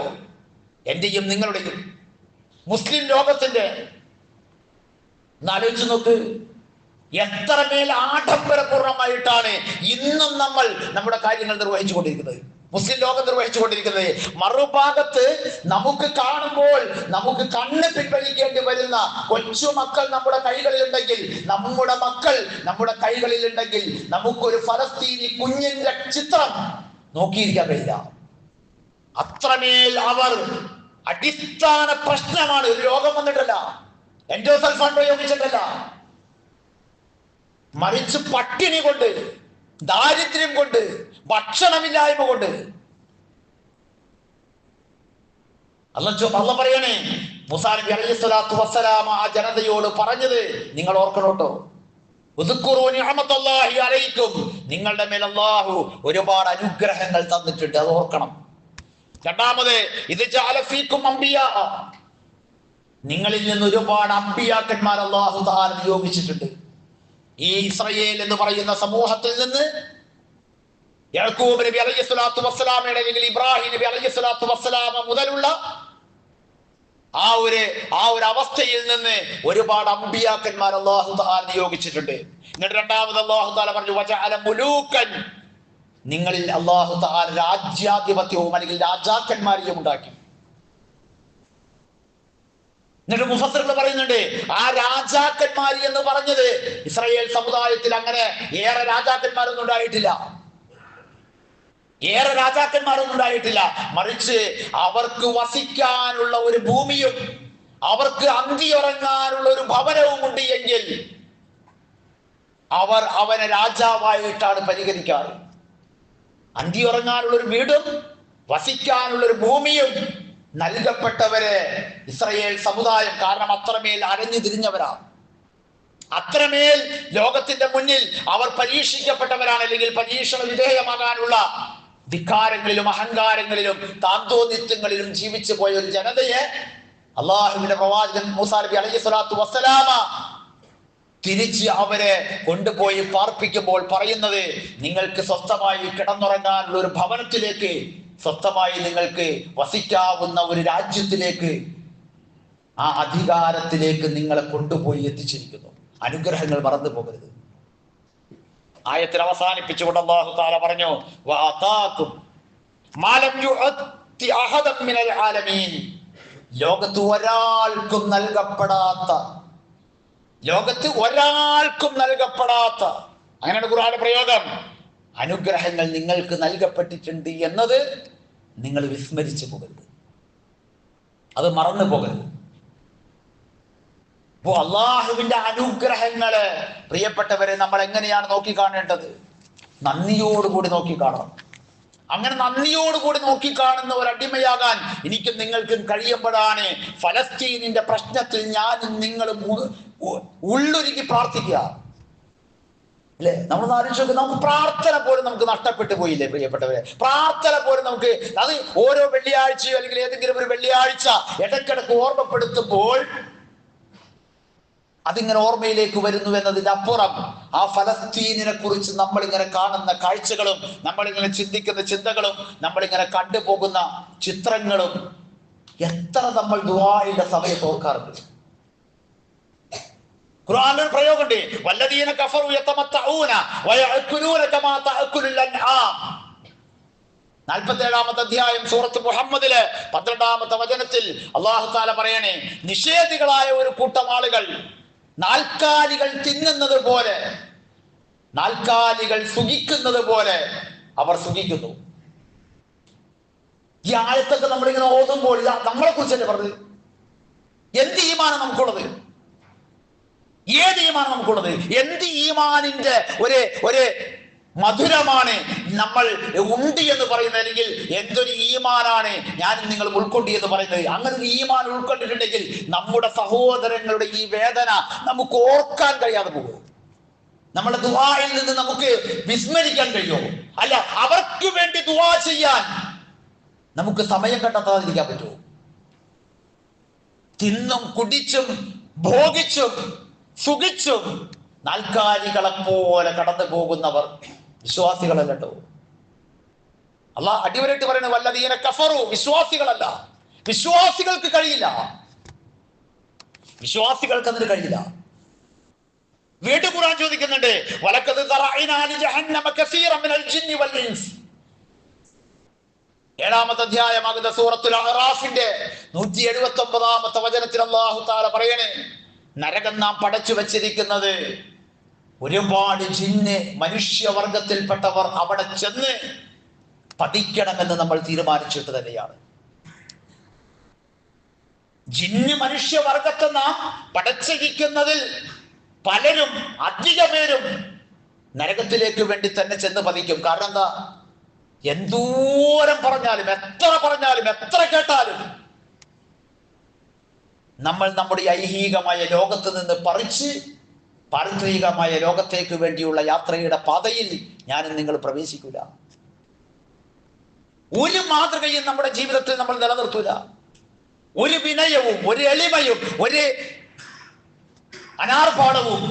എന്റെയും നിങ്ങളുടെയും മുസ്ലിം ലോകത്തിന്റെ, എന്നാലോചിച്ച് നോക്ക്, എത്രമേൽ ആഡംബരപൂർണമായിട്ടാണ് ഇന്നും നമ്മൾ നമ്മുടെ കാര്യങ്ങൾ നിർവഹിച്ചു കൊണ്ടിരിക്കുന്നത്, മുസ്ലിം ലോകം നിർവഹിച്ചു കൊണ്ടിരിക്കുന്നത്. മറുഭാഗത്ത് നമുക്ക് കാണുമ്പോൾ നമുക്ക് കണ്ണ് പിൻവലിക്കേണ്ടി വരുന്ന കൊച്ചുമക്കൾ നമ്മുടെ കൈകളിലുണ്ടെങ്കിൽ, നമ്മുടെ മക്കൾ നമ്മുടെ കൈകളിലുണ്ടെങ്കിൽ നമുക്കൊരു ഫലസ്തീനി കുഞ്ഞിന്റെ ചിത്രം നോക്കിയിരിക്കാൻ കഴിയില്ല. അത്രമേൽ അവർ അടിസ്ഥാന പ്രശ്നമാണ്. ഒരു രോഗം വന്നിട്ടല്ല, എൻഡോസൾഫാൻ പ്രയോഗിച്ചിട്ടല്ല, മറിച്ച് പട്ടിണി കൊണ്ട്, ദാരിദ്ര്യം കൊണ്ട്, ഭക്ഷണമില്ലായ്മ കൊണ്ട്. അല്ലാഹു പറയണേ, മൂസാ നബി അലൈഹിസ്സലാത്തു വസ്സലാം ആ ജനതയോട് പറഞ്ഞത് നിങ്ങൾ ഓർക്കണോട്ടോ, ഉദ്കുറൂ നിഅമത്തല്ലാഹി അലൈക്കും, നിങ്ങളുടെ മേൽ അല്ലാഹു ഒരുപാട് അനുഗ്രഹങ്ങൾ തന്നിട്ടുണ്ട്, അത് ഓർക്കണം. രണ്ടാമത്, ഇത് ജഅല ഫീകും അംബിയാ, നിങ്ങളിൽ നിന്ന് ഒരുപാട് അംബിയാക്കന്മാർ അല്ലാഹു തആല നിയോഗിച്ചിട്ടുണ്ട്. ഈ ഇസ്രായേൽ എന്ന് പറയുന്ന സമൂഹത്തിൽ നിന്ന് യാക്കൂബ് നബി അലൈഹിസ്സലാത്തു വസ്സലാമയുടെ അല്ലെങ്കിൽ ഇബ്രാഹിം നബി അലൈഹിസ്സലാത്തു വസ്സലാമ മുതലുള്ള ആ ഒരു അവസ്ഥയിൽ നിന്ന് ഒരുപാട് അമ്പിയാക്കന്മാർ അല്ലാഹു തആല നിയോഗിച്ചിട്ടുണ്ട്. എന്നിട്ട് രണ്ടാമത് അല്ലാഹു തആല പറഞ്ഞു, വജഅല മുലൂകൻ, നിങ്ങളിൽ അല്ലാഹു തആല രാജ്യാധിപത്യവും അല്ലെങ്കിൽ രാജാക്കന്മാരെയും ഉണ്ടാക്കി. എന്നിട്ട് മുഫസ്സിറുകൾ പറയുന്നുണ്ട്, ആ രാജാക്കന്മാർ എന്ന് പറഞ്ഞത് ഇസ്രായേൽ സമുദായത്തിൽ അങ്ങനെ ഏറെ രാജാക്കന്മാരൊന്നും ഉണ്ടായിട്ടില്ല, മറിച്ച് അവർക്ക് വസിക്കാനുള്ള ഒരു ഭൂമിയും അവർക്ക് അന്തിയുറങ്ങാനുള്ള ഒരു ഭവനവും ഉണ്ട് എങ്കിൽ അവർ അവനെ രാജാവായിട്ടാണ് പരിഗണിക്കാറ്. അന്തിയുറങ്ങാനുള്ള ഒരു വീടും വസിക്കാനുള്ള ഒരു ഭൂമിയും നൽകപ്പെട്ടവരെ ഇസ്രായേൽ സമുദായം, കാരണം അത്രമേൽ അരഞ്ഞു തിരിഞ്ഞവരാണ്, അത്രമേൽ ലോകത്തിന്റെ മുന്നിൽ അവർ പരീക്ഷിക്കപ്പെട്ടവരാണ്, അല്ലെങ്കിൽ പരീക്ഷണ വിധേയമാകാനുള്ള ധിക്കാരങ്ങളിലും അഹങ്കാരങ്ങളിലും താന്തോന്നിത്വങ്ങളിലും ജീവിച്ചു പോയ ഒരു ജനതയെ അള്ളാഹുവിന്റെ പ്രവാചകൻ മൂസാ നബി അലൈഹിസ്സലാത്തു വസ്സലാമ തിരിച്ച് അവരെ കൊണ്ടുപോയി പാർപ്പിക്കുമ്പോൾ പറയുന്നത്, നിങ്ങൾക്ക് സ്വസ്ഥമായി കിടന്നുറങ്ങാനുള്ള ഒരു ഭവനത്തിലേക്ക്, സ്വസ്ഥമായി നിങ്ങൾക്ക് വസിക്കാവുന്ന ഒരു രാജ്യത്തിലേക്ക്, ആ അധികാരത്തിലേക്ക് നിങ്ങളെ കൊണ്ടുപോയി എത്തിച്ചിരിക്കുന്നു. അനുഗ്രഹങ്ങൾ മറന്നു പോകരുത്. ആയത്തിൽ അവസാനിപ്പിച്ചുകൊണ്ട് അല്ലാഹു തആല പറഞ്ഞു, വഅതാകും മാ ലം യുഅത്തി അഹദൻ മിനൽ ആലമീൻ, ലോകത്ത് ഒരാൾക്കും നൽകപ്പെടാത്ത അങ്ങനെയാണ് ഖുർആന്റെ പ്രയോഗം. അനുഗ്രഹങ്ങൾ നിങ്ങൾക്ക് നൽകപ്പെട്ടിട്ടുണ്ട് എന്നത് നിങ്ങൾ വിസ്മരിച്ചു പോകരുത്, അത് മറന്നു പോകരുത്. അപ്പോ അള്ളാഹുവിന്റെ അനുഗ്രഹങ്ങള് പ്രിയപ്പെട്ടവരെ നമ്മൾ എങ്ങനെയാണ് നോക്കിക്കാണേണ്ടത്? നന്ദിയോടുകൂടി നോക്കിക്കാണണം. അങ്ങനെ നന്ദിയോടുകൂടി നോക്കിക്കാണുന്ന ഒരു അടിമയാകാൻ എനിക്കും നിങ്ങൾക്കും കഴിയുമ്പോഴാണ് ഫലസ്തീനിന്റെ പ്രശ്നത്തിൽ ഞാനും നിങ്ങളും ഉള്ളൊരുക്കി പ്രാർത്ഥിക്കുക. അല്ലെ, നമ്മൾ ആലോചിച്ച് നമുക്ക് പ്രാർത്ഥന പോലും നമുക്ക് നഷ്ടപ്പെട്ടു പോയില്ലേ പ്രിയപ്പെട്ടവരെ? പ്രാർത്ഥന പോലും നമുക്ക്, അത് ഓരോ വെള്ളിയാഴ്ചയോ അല്ലെങ്കിൽ ഏതെങ്കിലും ഒരു വെള്ളിയാഴ്ച ഇടയ്ക്കിടയ്ക്ക് ഓർമ്മപ്പെടുത്തുമ്പോൾ അതിങ്ങനെ ഓർമ്മയിലേക്ക് വരുന്നു എന്നതിന്റെ അപ്പുറം ആ ഫലസ്തീനിനെ കുറിച്ച് നമ്മളിങ്ങനെ കാണുന്ന കാഴ്ചകളും നമ്മളിങ്ങനെ ചിന്തിക്കുന്ന ചിന്തകളും നമ്മളിങ്ങനെ കണ്ടുപോകുന്ന ചിത്രങ്ങളും എത്ര നമ്മൾ ദുആഇന്റെ സമയത്ത് ഓർക്കാറുണ്ട്. ഖുർആനിൽ ഒരു പ്രയോഗമുണ്ട്, വല്ലദീന കഫറു യതമത്തഊന വയഅകുലൂന കമാ തഅകുലുൽ അൻആം. 47-ാമത്തെ അധ്യായം സൂറത്ത് മുഹമ്മദിലെ 12-ാമത്തെ വചനത്തിൽ അല്ലാഹു തആല പറയണേ, നിഷേധികളായ ഒരു കൂട്ടം ആളുകൾ നാൽക്കാലികൾ തിന്നുന്നത് പോലെ, നാൽക്കാലികൾ സുഖിക്കുന്നത് പോലെ അവർ സുഖിക്കുന്നു. ഈ ആയത്തൊക്കെ നമ്മളിങ്ങനെ ഓതുമ്പോൾ നമ്മളെ കുറിച്ചല്ലേ പറഞ്ഞത്? എന്ത് ഈമാനാണ് നമുക്കുള്ളത്? ഏത് ഈമാനാണ് നമുക്കുള്ളത്? എന്ത് ഈമാനിന്റെ ഒരു മധുരമാണ് നമ്മൾ ഉണ്ട് എന്ന് പറയുന്നത്, അല്ലെങ്കിൽ എന്തൊരു ഈമാനാണ് ഞാൻ നിങ്ങൾ ഉൾക്കൊണ്ടി എന്ന് പറയുന്നത്. അങ്ങനെ ഒരു ഈമാൻ ഉൾക്കൊണ്ടിട്ടുണ്ടെങ്കിൽ നമ്മുടെ സഹോദരങ്ങളുടെ ഈ വേദന നമുക്ക് ഓർക്കാൻ കഴിയാതെ പോകും. നമ്മുടെ ദുആയിൽ നിന്ന് നമുക്ക് വിസ്മരിക്കാൻ കഴിയുമോ? അല്ല, അവർക്ക് വേണ്ടി ദുആ ചെയ്യാൻ നമുക്ക് സമയം കണ്ടെത്താതിരിക്കാൻ പറ്റുമോ? തിന്നും കുടിച്ചും ഭോഗിച്ചും സുഖിച്ചും നാൽക്കാലികളെ പോലെ കടന്നു പോകുന്നവർ വിശ്വാസികളല്ലോ. അല്ലാഹ് അടിവരായിട്ട് പറയുന്നത് വല്ലദീന കഫറു, വിശ്വാസികളല്ല. വിശ്വാസികൾക്ക് കഴിയില്ല, വിശ്വാസികൾക്ക് അതിന് കഴിയില്ല. വീണ്ടും ഖുർആൻ ചോദിക്കുന്നുണ്ട്, വലഖദ് ദറഅനാ ലിജഹന്നമ കസീറൻ മിനൽ ജിന്നി വൽ ഇൻസ്. 7-ാമത്തെ അധ്യായമാകുന്ന സൂറത്തുൽ അഅറാഫിന്റെ 179-ാമത്തെ വചനത്തിൽ അല്ലാഹു തആല പറയണേ, നരകം നാം പടച്ചു വച്ചിരിക്കുന്നത് ഒരുപാട് ജിന്ന് മനുഷ്യവർഗത്തിൽപ്പെട്ടവർ അവിടെ ചെന്ന് പതിക്കണമെന്ന് നമ്മൾ തീരുമാനിച്ചിട്ട് തന്നെയാണ്. ജിന്ന് മനുഷ്യവർഗത്തെ നാം പടച്ചിരിക്കുന്നതിൽ പലരും, അധിക പേരും നരകത്തിലേക്ക് വേണ്ടി തന്നെ ചെന്ന് പതിക്കും. കാരണം എന്താ? എന്തോരം പറഞ്ഞാലും, എത്ര പറഞ്ഞാലും, എത്ര കേട്ടാലും നമ്മൾ നമ്മുടെ ഐഹികമായ ലോകത്ത് നിന്ന് പറിച്ച് പാരത്രികമായ ലോകത്തേക്ക് വേണ്ടിയുള്ള യാത്രയുടെ പാതയിൽ ഞാനും നിങ്ങൾ പ്രവേശിക്കൂല. ഒരു മാതൃകയും നമ്മുടെ ജീവിതത്തിൽ നമ്മൾ നിലനിർത്തൂല. ഒരു വിനയവും ഒരു എളിമയും ഒരു അനാർഭാടവും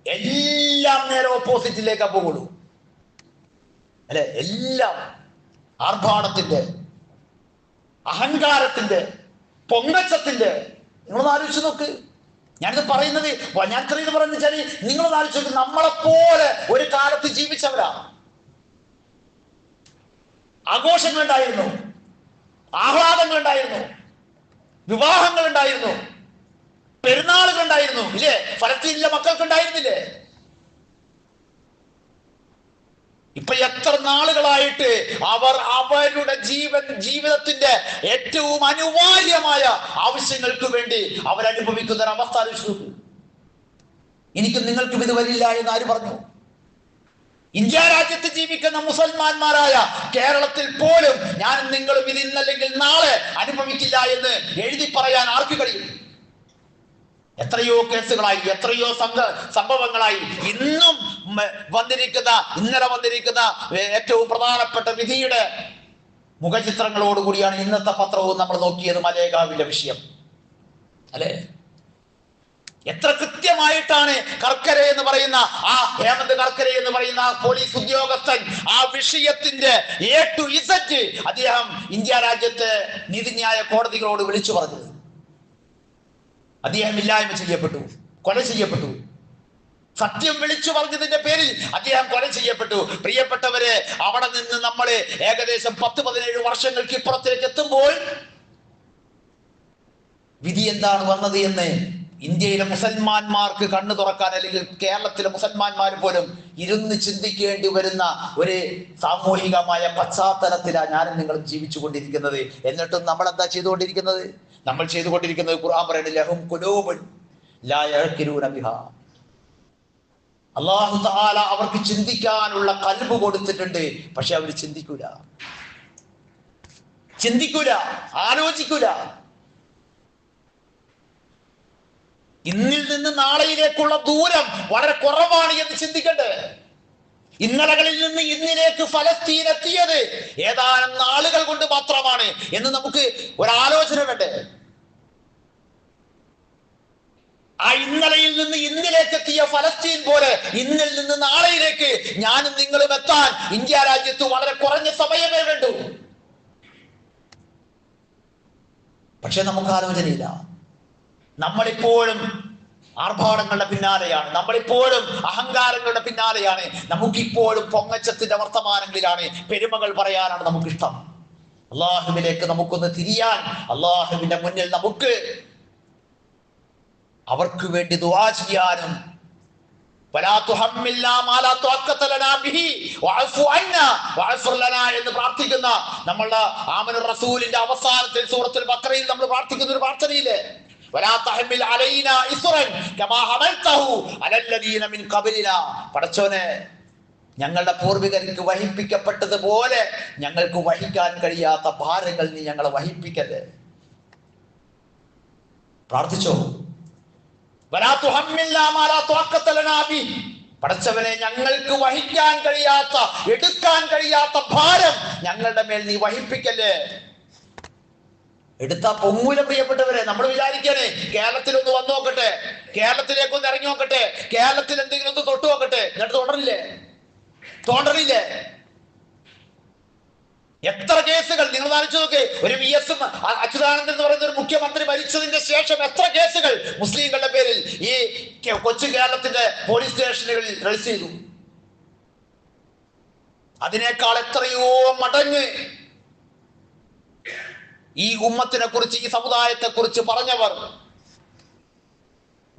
എല്ലാം നേരെ ഓപ്പോസിറ്റിലേക്കാ പോകുള്ളൂ. അല്ലെ? എല്ലാം ആർഭാടത്തിന്റെ, അഹങ്കാരത്തിന്റെ, പൊങ്ങച്ചത്തിന്റെ. നിങ്ങളൊന്ന് ആലോചിച്ച് നോക്ക്. ഞാനിത് പറയുന്നത്, ഞാൻ ഇത്രയും പറയുന്നത് വെച്ചാൽ നിങ്ങളൊന്ന് ആലോചിച്ച് നോക്ക്. നമ്മളെപ്പോലെ ഒരു കാലത്ത് ജീവിച്ചവരാ. ആഘോഷങ്ങളുണ്ടായിരുന്നു, ആഹ്ലാദങ്ങളുണ്ടായിരുന്നു, വിവാഹങ്ങളുണ്ടായിരുന്നു, പെരുന്നാളുകളുണ്ടായിരുന്നു, ഇല്ലേ? ഫലസ്തീനിലെ മക്കൾക്ക് ഉണ്ടായിരുന്നില്ലേ? ഇപ്പൊ എത്ര നാളുകളായിട്ട് അവർ അവരുടെ ജീവിതത്തിന്റെ ഏറ്റവും അനിവാര്യമായ ആവശ്യങ്ങൾക്ക് വേണ്ടി അവരനുഭവിക്കുന്ന ഒരു അവസ്ഥ ആലോചിച്ചു. എനിക്കും നിങ്ങൾക്കും ഇത് വരില്ല എന്ന് ആര് പറഞ്ഞു? ഇന്ത്യ രാജ്യത്ത് ജീവിക്കുന്ന മുസൽമാന്മാരായ കേരളത്തിൽ പോലും ഞാനും നിങ്ങളും ഇത് ഇന്നല്ലെങ്കിൽ നാളെ അനുഭവിക്കില്ല എന്ന് എഴുതി പറയാൻ ആർക്ക് കഴിയും? എത്രയോ കേസുകളായി, എത്രയോ സംഭവങ്ങളായി. ഇന്നും ഇന്നലെ വന്നിരിക്കുന്ന ഏറ്റവും പ്രധാനപ്പെട്ട വിധിയുടെ മുഖചിത്രങ്ങളോടുകൂടിയാണ് ഇന്നത്തെ പത്രവും നമ്മൾ നോക്കിയത്. മലേഗാവിന്റെ വിഷയം അല്ലെ? എത്ര കൃത്യമായിട്ടാണ് കർക്കര എന്ന് പറയുന്ന ആ ഹേമന്ത് കർക്കര എന്ന് പറയുന്ന പോലീസ് ഉദ്യോഗസ്ഥൻ ആ വിഷയത്തിന്റെ A to Z അദ്ദേഹം ഇന്ത്യ രാജ്യത്തെ നീതിന്യായ കോടതികളോട് വിളിച്ചു പറഞ്ഞത്. അദ്ദേഹം ഇല്ലായ്മ ചെയ്യപ്പെട്ടു, കൊല ചെയ്യപ്പെട്ടു. സത്യം വിളിച്ചു പറഞ്ഞതിന്റെ പേരിൽ അദ്ദേഹം കൊല ചെയ്യപ്പെട്ടു. പ്രിയപ്പെട്ടവരെ, അവിടെ നിന്ന് നമ്മള് ഏകദേശം 10-17 വർഷങ്ങൾക്ക് ഇപ്പുറത്തേക്ക് എത്തുമ്പോൾ വിധി എന്താണ് വന്നത് എന്ന് ഇന്ത്യയിലെ മുസൽമാന്മാർക്ക് കണ്ണു തുറക്കാൻ, അല്ലെങ്കിൽ കേരളത്തിലെ മുസൽമാന്മാർ പോലും ഇരുന്ന് ചിന്തിക്കേണ്ടി വരുന്ന ഒരു സാമൂഹികമായ പശ്ചാത്തലത്തിലാണ് ഞാനും നിങ്ങളും ജീവിച്ചു കൊണ്ടിരിക്കുന്നത്. എന്നിട്ടും നമ്മൾ എന്താ ചെയ്തുകൊണ്ടിരിക്കുന്നത്? നമ്മൾ ചെയ്തുകൊണ്ടിരിക്കുന്നത് ഖുർആൻ പറയുന്നത് ലഹും ഖുലൂബുൻ ലാ യഅഖിലൂന ബിഹാ. അല്ലാഹു തആല അവർക്ക് ചിന്തിക്കാനുള്ള ഖൽബ് കൊടുത്തിട്ടുണ്ട്, പക്ഷെ അവർ ചിന്തിക്കൂല, ആലോചിക്കൂല. ഇന്നിൽ നിന്ന് നാളെയിലേക്കുള്ള ദൂരം വളരെ കുറവാണ് എന്ന് ചിന്തിക്കണ്ടേ? ഇന്നലകളിൽ നിന്ന് ഇന്നിലേക്ക് ഫലസ്തീൻ എത്തിയത് ഏതാനും നാളുകൾ കൊണ്ട് മാത്രമാണ് എന്ന് നമുക്ക് ഒരാലോചന വേണ്ടേ? ആ ഇന്നലയിൽ നിന്ന് ഇന്നിലേക്ക് എത്തിയ ഫലസ്തീൻ പോലെ ഇന്നിൽ നിന്ന് നാളെയിലേക്ക് ഞാനും നിങ്ങളും എത്താൻ ഇന്ത്യ രാജ്യത്ത് വളരെ കുറഞ്ഞ സമയമേ വേണ്ടൂ. പക്ഷെ നമുക്ക് ആലോചനയില്ല. നമ്മളിപ്പോഴും ആർഭാടങ്ങളുടെ പിന്നാലെയാണ്, നമ്മളിപ്പോഴും അഹങ്കാരങ്ങളുടെ പിന്നാലെയാണ്, നമുക്കിപ്പോഴും പൊങ്ങച്ചത്തിന്റെ വർത്തമാനങ്ങളിലാണ്, പെരുമകൾ പറയാനാണ് നമുക്കിഷ്ടം. അള്ളാഹുവിലേക്ക് നമുക്കൊന്ന് തിരിയാൻ, അള്ളാഹുവിന്റെ മുന്നിൽ നമുക്ക് അവർക്ക് വേണ്ടി ദുആ ചെയ്യാനും എന്ന് പ്രാർത്ഥിക്കുന്ന നമ്മളുടെ ആമനുർ റസൂലിന്റെ അവസാനത്തിൽ സൂറത്തുൽ ബഖറയിൽ നമ്മൾ പ്രാർത്ഥിക്കുന്ന ഒരു പ്രാർത്ഥനയില്ലേ, പടച്ചോനെ, ഞങ്ങളുടെ പൂർവികർക്ക് വഹിപ്പിക്കപ്പെട്ടതുപോലെ ഞങ്ങൾക്ക് വഹിക്കാൻ കഴിയാത്ത ഭാരങ്ങൾ നീ ഞങ്ങളെ വഹിപ്പിക്കല്ലേ. പ്രാർത്ഥിച്ചോ. പടച്ചവനെ, ഞങ്ങൾക്ക് വഹിക്കാൻ കഴിയാത്ത, എടുക്കാൻ കഴിയാത്ത ഭാരം ഞങ്ങളുടെ മേൽ നീ വഹിപ്പിക്കല്ലേ. എടുത്താ പൊങ്ങൂല പ്രിയപ്പെട്ടവരെ. നമ്മൾ വിചാരിക്കണേ കേരളത്തിലൊന്ന് വന്നു നോക്കട്ടെ, കേരളത്തിലേക്കൊന്ന് ഇറങ്ങി നോക്കട്ടെ, കേരളത്തിൽ എന്തെങ്കിലും ഒന്ന് തൊട്ടു നോക്കട്ടെ, എന്നിട്ട് തോണ്ടറില്ലേ? എത്ര കേസുകൾ നിങ്ങൾ ആലോചിച്ച് നോക്ക്. ഒരു VS അച്യുതാനന്ദൻ എന്ന് പറയുന്ന ഒരു മുഖ്യമന്ത്രി മരിച്ചതിന്റെ ശേഷം എത്ര കേസുകൾ മുസ്ലിങ്ങളുടെ പേരിൽ ഈ കൊച്ചു കേരളത്തിന്റെ പോലീസ് സ്റ്റേഷനുകളിൽ രജിസ്റ്റർ ചെയ്തു. അതിനേക്കാൾ എത്രയോ മടങ്ങ് ഈ ഉമ്മത്തിനെ കുറിച്ച്, ഈ സമുദായത്തെ കുറിച്ച് പറഞ്ഞവർ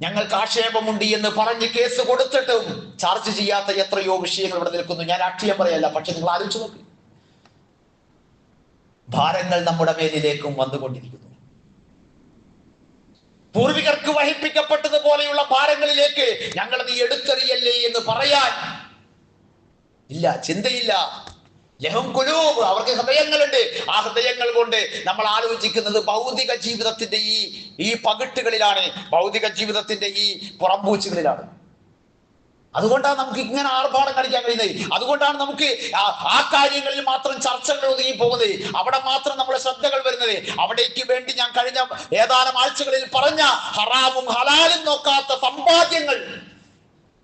ഞങ്ങൾക്ക് ആക്ഷേപമുണ്ട് എന്ന് പറഞ്ഞ് കേസ് കൊടുത്തിട്ടും ചാർജ് ചെയ്യാത്ത എത്രയോ വിഷയങ്ങൾ ഇവിടെ നിൽക്കുന്നു. ഞാൻ രാഷ്ട്രീയം പറയല്ല, പക്ഷെ നിങ്ങൾ ആലോചിച്ച് നോക്ക്. ഭാരങ്ങൾ നമ്മുടെ മേലിലേക്കും വന്നുകൊണ്ടിരിക്കുന്നു. പൂർവികർക്ക് വഹിപ്പിക്കപ്പെട്ടതുപോലെയുള്ള ഭാരങ്ങളിലേക്ക് ഞങ്ങൾ നീ എടുത്തെറിയല്ലേ എന്ന് പറയാൻ ഇല്ല, ചിന്തയില്ല. ലഹും ഖുലൂബ്, അവർക്ക് ഹൃദയങ്ങളുണ്ട്. ആ ഹൃദയങ്ങൾ കൊണ്ട് നമ്മൾ ആലോചിക്കുന്നത് ഭൗതിക ജീവിതത്തിന്റെ ഈ പകിട്ടുകളിലാണ്, ഭൗതിക ജീവിതത്തിന്റെ ഈ പുറംപൂച്ചുകളിലാണ്. അതുകൊണ്ടാണ് നമുക്ക് ഇങ്ങനെ ആർഭാടം കളിക്കാൻ കഴിയുന്നത്. അതുകൊണ്ടാണ് നമുക്ക് ആ കാര്യങ്ങളിൽ മാത്രം ചർച്ചകൾ ഒതുങ്ങി പോകുന്നത്, അവിടെ മാത്രം നമ്മുടെ ശ്രദ്ധകൾ വരുന്നത്. അവിടേക്ക് വേണ്ടി ഞാൻ കഴിഞ്ഞ ഏതാനും ആഴ്ചകളിൽ പറഞ്ഞ ഹറാമും ഹലാലും നോക്കാത്ത സമ്പാദ്യങ്ങൾ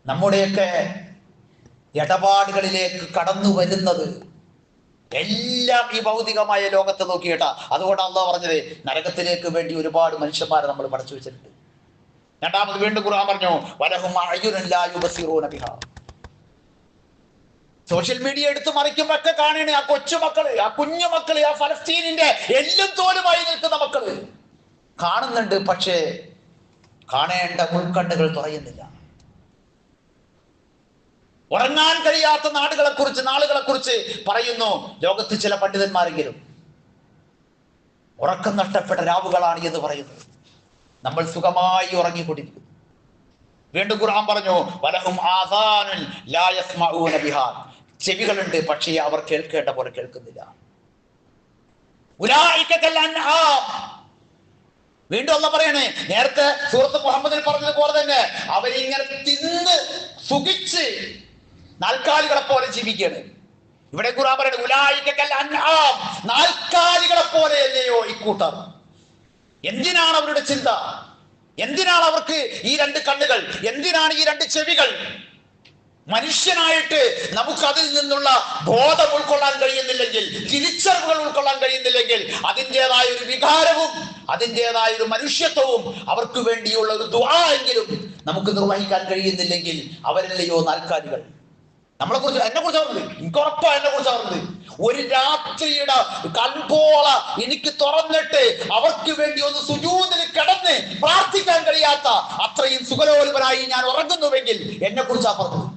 നമ്മുടെയൊക്കെ ഇടപാടുകളിലേക്ക് കടന്നു വരുന്നത് എല്ലാം ഈ ഭൗതികമായ ലോകത്തെ നോക്കിയിട്ടാ. അതുകൊണ്ട് അള്ളാഹ് പറഞ്ഞത്, നരകത്തിലേക്ക് വേണ്ടി ഒരുപാട് മനുഷ്യന്മാരെ നമ്മൾ പടച്ചു വെച്ചിട്ടുണ്ട്. രണ്ടാമത് വീണ്ടും ഖുർആൻ പറഞ്ഞു, വലഹും അഅ്യുനുൻ ലാ യുബസിറൂന ബിഹാ. സോഷ്യൽ മീഡിയ എടുത്ത് മറിക്കുമ്പോഴൊക്കെ കാണണേ ആ കൊച്ചുമക്കള്, ആ കുഞ്ഞുമക്കള്, ആ ഫലസ്തീനിന്റെ എല്ലും തോലുമായി നിൽക്കുന്ന മക്കള് കാണുന്നുണ്ട്, പക്ഷേ കാണേണ്ട ഉൾക്കണ്ണുകൾ തുറയുന്നില്ല. ഉറങ്ങാൻ കഴിയാത്ത നാടുകളെ കുറിച്ച് പറയുന്നു ലോകത്ത് ചില പണ്ഡിതന്മാരെങ്കിലും. ഉറക്കം നഷ്ടപ്പെട്ട രാവുകളാണ് എന്ന് പറയുന്നത്. നമ്മൾ സുഖമായി ഉറങ്ങിക്കൊണ്ടിരിക്കുന്നു. വീണ്ടും ഖുർആൻ പറഞ്ഞു, വലഹും ആസാനുൻ ലാ യസ്മഊന ബിഹാ. ചെവികളുണ്ട്, പക്ഷേ അവർ കേൾക്കേണ്ട പോലെ കേൾക്കുന്നില്ല. ഉലൈക കൽ അൻആം. വീണ്ടും അല്ലാഹ് പറയണേ, നേരത്തെ സൂറത്ത് മുഹമ്മദിൽ പറഞ്ഞതുപോലെ തന്നെ അവരിങ്ങനെ തിന്ന് സുഖിച്ച് നാൽക്കാലികളെ പോലെ ജീവിക്കുകയാണ്. ഇവിടെ ഖുർആൻ പറയുന്നത്, ഉലൈക കൽ അൻആം, നാൽക്കാലികളെ പോലെയല്ലയോ ഇക്കൂട്ടർ. എന്തിനാണ് അവരുടെ ചിന്ത? എന്തിനാണ് അവർക്ക് ഈ രണ്ട് കണ്ണുകൾ? എന്തിനാണ് ഈ രണ്ട് ചെവികൾ? മനുഷ്യനായിട്ട് നമുക്ക് അതിൽ നിന്നുള്ള ബോധം ഉൾക്കൊള്ളാൻ കഴിയുന്നില്ലെങ്കിൽ, തിരിച്ചറിവുകൾ ഉൾക്കൊള്ളാൻ കഴിയുന്നില്ലെങ്കിൽ, അതിൻ്റെതായ ഒരു വികാരവും അതിൻ്റെതായ ഒരു മനുഷ്യത്വവും അവർക്ക് വേണ്ടിയുള്ള ഒരു ദുആ എങ്കിലും നമുക്ക് നിർവഹിക്കാൻ കഴിയുന്നില്ലെങ്കിൽ അവരല്ലയോ നാൽക്കാലികൾ. നമ്മളെ കുറിച്ച്, എന്നെ കുറിച്ച് പറഞ്ഞത്, എനിക്ക് ഉറപ്പാണ് എന്നെ കുറിച്ച് പറഞ്ഞത്. ഒരു രാത്രിയുടെ കൺപോള എനിക്ക് തുറന്നിട്ട് അവർക്ക് വേണ്ടി ഒന്ന് സുജൂദിൽ കിടന്ന് പ്രാർത്ഥിക്കാൻ കഴിയാത്ത അത്രയും സുഖലോലുപനായി ഞാൻ ഉറങ്ങുന്നുവെങ്കിൽ എന്നെ കുറിച്ചാണ് പറഞ്ഞത്.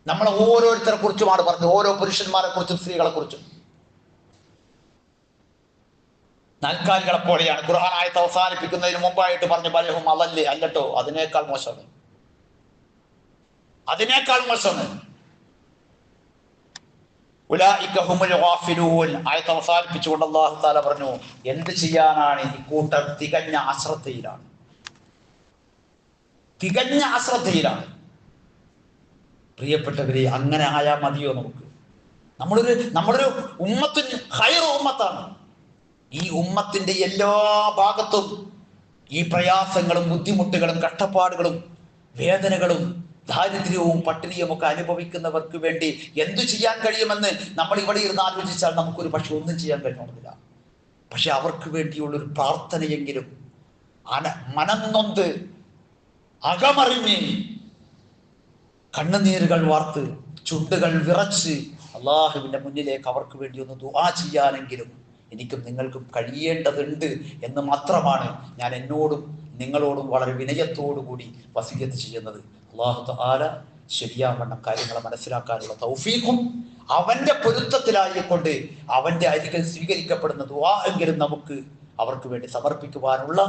നമ്മളെ ഓരോരുത്തരെ കുറിച്ചുമാണ് പറഞ്ഞത്, ഓരോ പുരുഷന്മാരെ കുറിച്ചും സ്ത്രീകളെ കുറിച്ചും. നാൽക്കാലികളെ പോലെയാണ്. ഖുർആൻ ആയത്ത് അവസാനിപ്പിക്കുന്നതിന് മുമ്പായിട്ട് പറഞ്ഞു, ബലഹും അലല്ലേ, അല്ലട്ടോ, അതിനേക്കാൾ മോശമാണ്, അതിനേക്കാൾ മോശമാണ്. ഉലൈക ഹുമുൽ ഗാഫിലൂൻ. ആയത്ത് അവസാനിപ്പിച്ചുകൊണ്ട് അല്ലാഹു തആല പറഞ്ഞു, എന്ത് ചെയ്യാനാണ് ഈ കൂട്ടർ തികഞ്ഞ അശ്രദ്ധയിലാണ്, തികഞ്ഞ അശ്രദ്ധയിലാണ്. പ്രിയപ്പെട്ടവരെ, അങ്ങനെ ആയാൽ മതിയോ നമുക്ക്? നമ്മളൊരു ഉമ്മത്തിന് ഖൈറു ഉമ്മത്താണ്. ഈ ഉമ്മത്തിന്റെ എല്ലാ ഭാഗത്തും ഈ പ്രയാസങ്ങളും ബുദ്ധിമുട്ടുകളും കഷ്ടപ്പാടുകളും വേദനകളും ദാരിദ്ര്യവും പട്ടിണിയും ഒക്കെ അനുഭവിക്കുന്നവർക്ക് വേണ്ടി എന്തു ചെയ്യാൻ കഴിയുമെന്ന് നമ്മൾ ഇവിടെ ഇരുന്ന് ആലോചിച്ചാൽ നമുക്കൊരു പക്ഷെ ഒന്നും ചെയ്യാൻ കഴിയണമെന്നില്ല. പക്ഷെ അവർക്ക് വേണ്ടിയുള്ളൊരു പ്രാർത്ഥനയെങ്കിലും മനം നൊന്ത് അകമറിഞ്ഞ് കണ്ണുനീരുകൾ വാർത്ത് ചുണ്ടുകൾ വിറച്ച് അള്ളാഹുവിന്റെ മുന്നിലേക്ക് അവർക്ക് വേണ്ടി ഒന്ന് ദുആ ചെയ്യാനെങ്കിലും എനിക്കും നിങ്ങൾക്കും കഴിയേണ്ടതുണ്ട് എന്ന് മാത്രമാണ് ഞാൻ എന്നോടും നിങ്ങളോടും വളരെ വിനയത്തോടു കൂടി വസിയത്ത് ചെയ്യുന്നത്. അല്ലാഹു തആല ശരിയാവണ്ണം കാര്യങ്ങളെ മനസ്സിലാക്കാനുള്ള തൗഫീഖും അവന്റെ പൊരുത്തത്തിലായിക്കൊണ്ട് അവന്റെ അരികിൽ സ്വീകരിക്കപ്പെടുന്ന ദുആ എങ്കിലും നമുക്ക് അവർക്ക് വേണ്ടി സമർപ്പിക്കുവാനുള്ള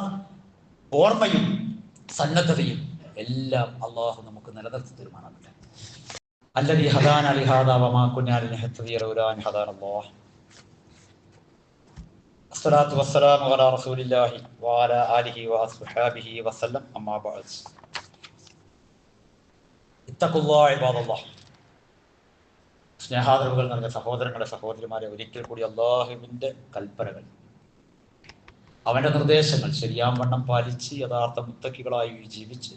ഓർമ്മയും സന്നദ്ധതയും എല്ലാം അള്ളാഹു നമുക്ക് നിലനിർത്തി തീരുമാനമാകട്ടെ. അല്ലദീ ഹദാനാ ലിഹാദാ വമാ കുന്നാ ലിനഹ്തദിയ ലൗലാ അൻ ഹദാനല്ലാഹ്. അസ്സലാത്തു വസ്സലാമു അലാ റസൂലില്ലാഹി വഅലാ ആലിഹി വഅസ്ഹാബിഹി വസല്ലം. അമ്മാ ബഅദ്. ഇത്തഖുല്ലാഹ ഇബാദല്ലാഹ്. സ്നേഹാദരവുകൾ നിറഞ്ഞ സഹോദരങ്ങളെ സഹോദരിമാരെ, ഒരിക്കൽ കൂടി അള്ളാഹുവിന്റെ കൽപ്പനകൾ, അവന്റെ നിർദ്ദേശങ്ങൾ ശരിയാവണ്ണം പാലിച്ച് യഥാർത്ഥ മുത്തക്കികളായി ജീവിച്ച്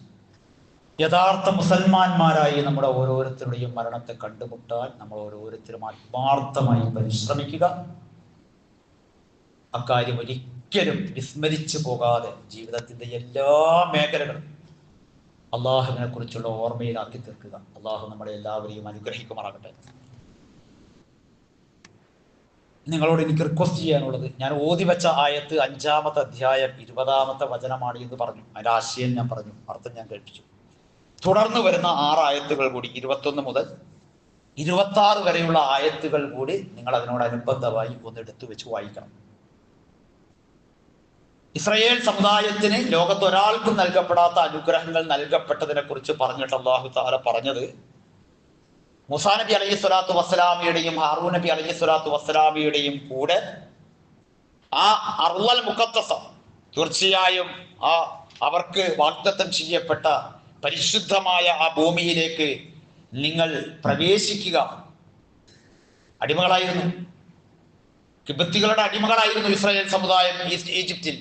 യഥാർത്ഥ മുസൽമാന്മാരായി നമ്മുടെ ഓരോരുത്തരുടെയും മരണത്തെ കണ്ടുമുട്ടാൻ നമ്മൾ ഓരോരുത്തരും ആത്മാർത്ഥമായി പരിശ്രമിക്കുക. അക്കാര്യം ഒരിക്കലും വിസ്മരിച്ചു പോകാതെ ജീവിതത്തിന്റെ എല്ലാ മേഖലകളും അള്ളാഹുവിനെ കുറിച്ചുള്ള ഓർമ്മയിലാക്കി തീർക്കുക. അള്ളാഹു നമ്മളെ എല്ലാവരെയും അനുഗ്രഹിക്കുമാറാകട്ടെ. നിങ്ങളോട് എനിക്ക് റിക്വസ്റ്റ് ചെയ്യാനുള്ളത്, ഞാൻ ഓതി വെച്ച ആയത്ത് 5-ാമത്തെ അധ്യായം 20-ാമത്തെ വചനമാണ് എന്ന് പറഞ്ഞു. അതിന്റെ ആശയം ഞാൻ പറഞ്ഞു, അർത്ഥം ഞാൻ കേൾപ്പിച്ചു. തുടർന്ന് വരുന്ന 6 ആയത്തുകൾ കൂടി 21 മുതൽ 26 വരെയുള്ള ആയത്തുകൾ കൂടി നിങ്ങൾ അതിനോടനുബന്ധമായി ഒന്ന് എടുത്തു വെച്ച് വായിക്കണം. ഇസ്രായേൽ സമുദായത്തിന് ലോകത്ത് ഒരാൾക്കും നൽകപ്പെടാത്ത അനുഗ്രഹങ്ങൾ നൽകപ്പെട്ടതിനെ കുറിച്ച് പറഞ്ഞിട്ട് അല്ലാഹു തആല പറഞ്ഞത്, മൂസാ നബി അലൈഹി സ്വലാത്തു വസ്സലാമിയുടെയും ഹാറൂൻ നബി അലൈഹി സ്വലാത്തു വസ്സലാമിയുടെയും കൂടെ ആ അർളൽ മുഖദ്ദസ, തീർച്ചയായും ആ അവർക്ക് വാഗ്ദത്തം ചെയ്യപ്പെട്ട പരിശുദ്ധമായ ആ ഭൂമിയിലേക്ക് നിങ്ങൾ പ്രവേശിക്കുക. അടിമകളായിരുന്നു, കിബത്തികളുടെ അടിമകളായിരുന്നു ഇസ്രായേൽ സമുദായം ഈജിപ്തിൽ.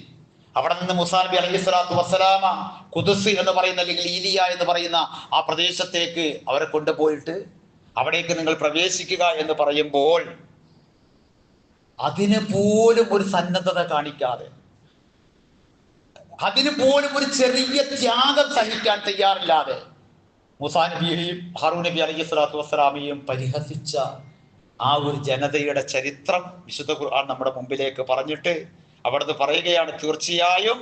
അവിടെ നിന്ന് മൂസാ നബി അലൈഹി സ്വലാത്തു വസ്സലാമ ഖുദ്സ് എന്ന് പറയുന്ന, അല്ലെങ്കിൽ ഈലിയ എന്ന് പറയുന്ന ആ പ്രദേശത്തേക്ക് അവരെ കൊണ്ടുപോയിട്ട് അവിടേക്ക് നിങ്ങൾ പ്രവേശിക്കുക എന്ന് പറയുമ്പോൾ അതിന് പോലും ഒരു സന്നദ്ധത കാണിക്കാതെ, അതിന് പോലും ഒരു ചെറിയ ത്യാഗം സഹിക്കാൻ തയ്യാറില്ലാതെ മൂസാ നബിയെയും ഹാറൂൻ നബി അലൈഹി സ്വലാത്തു വസ്സലാമയെയും പരിഹസിച്ച ആ ഒരു ജനതയുടെ ചരിത്രം വിശുദ്ധ ഖുർആൻ നമ്മുടെ മുമ്പിലേക്ക് പറഞ്ഞിട്ട് അവിടുന്ന് പറയുകയാണ്, തീർച്ചയായും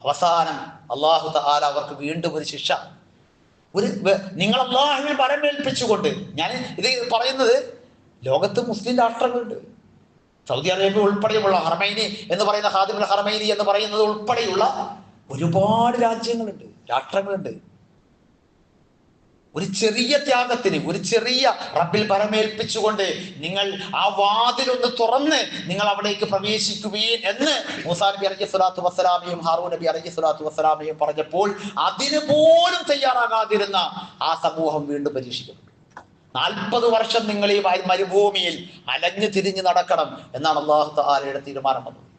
അവസാനം അല്ലാഹു തആല അവർക്ക് വീണ്ടും ഒരു ശിക്ഷ, നിങ്ങൾ അല്ലാഹുവിൽ പരമേൽപ്പിച്ചുകൊണ്ട്. ഞാൻ ഇത് പറയുന്നത്, ലോകത്ത് മുസ്ലിം രാഷ്ട്രങ്ങളുണ്ട്, സൗദി അറേബ്യ ഉൾപ്പെടെയുള്ള ഹറമൈനി എന്ന് പറയുന്ന ഖാദിമുൽ ഹറമൈനി എന്ന് പറയുന്നത് ഉൾപ്പെടെയുള്ള ഒരുപാട് രാജ്യങ്ങളുണ്ട്, രാഷ്ട്രങ്ങളുണ്ട്. ഒരു ചെറിയ ത്യാഗത്തിന്, ഒരു ചെറിയ റബ്ബിൽ പരമേൽപ്പിച്ചുകൊണ്ട് നിങ്ങൾ ആ വാതിലൊന്ന് തുറന്ന് നിങ്ങൾ അവിടേക്ക് പ്രവേശിക്കുകയും എന്ന് മൂസാ നബി അലൈഹി സ്വലാത്തു വസ്സലാമയും ഹാറൂൻ നബി അലൈഹി സ്വലാത്തു വസ്സലാമയും പറഞ്ഞപ്പോൾ അതിന് പോലും തയ്യാറാകാതിരുന്ന ആ സമൂഹം വീണ്ടും പരീക്ഷിക്കപ്പെട്ടു. 40 വർഷം നിങ്ങൾ ഈ മരുഭൂമിയിൽ അലഞ്ഞു തിരിഞ്ഞ് നടക്കണം എന്നാണ് അല്ലാഹു തആലയുടെ തീരുമാനം വന്നത്.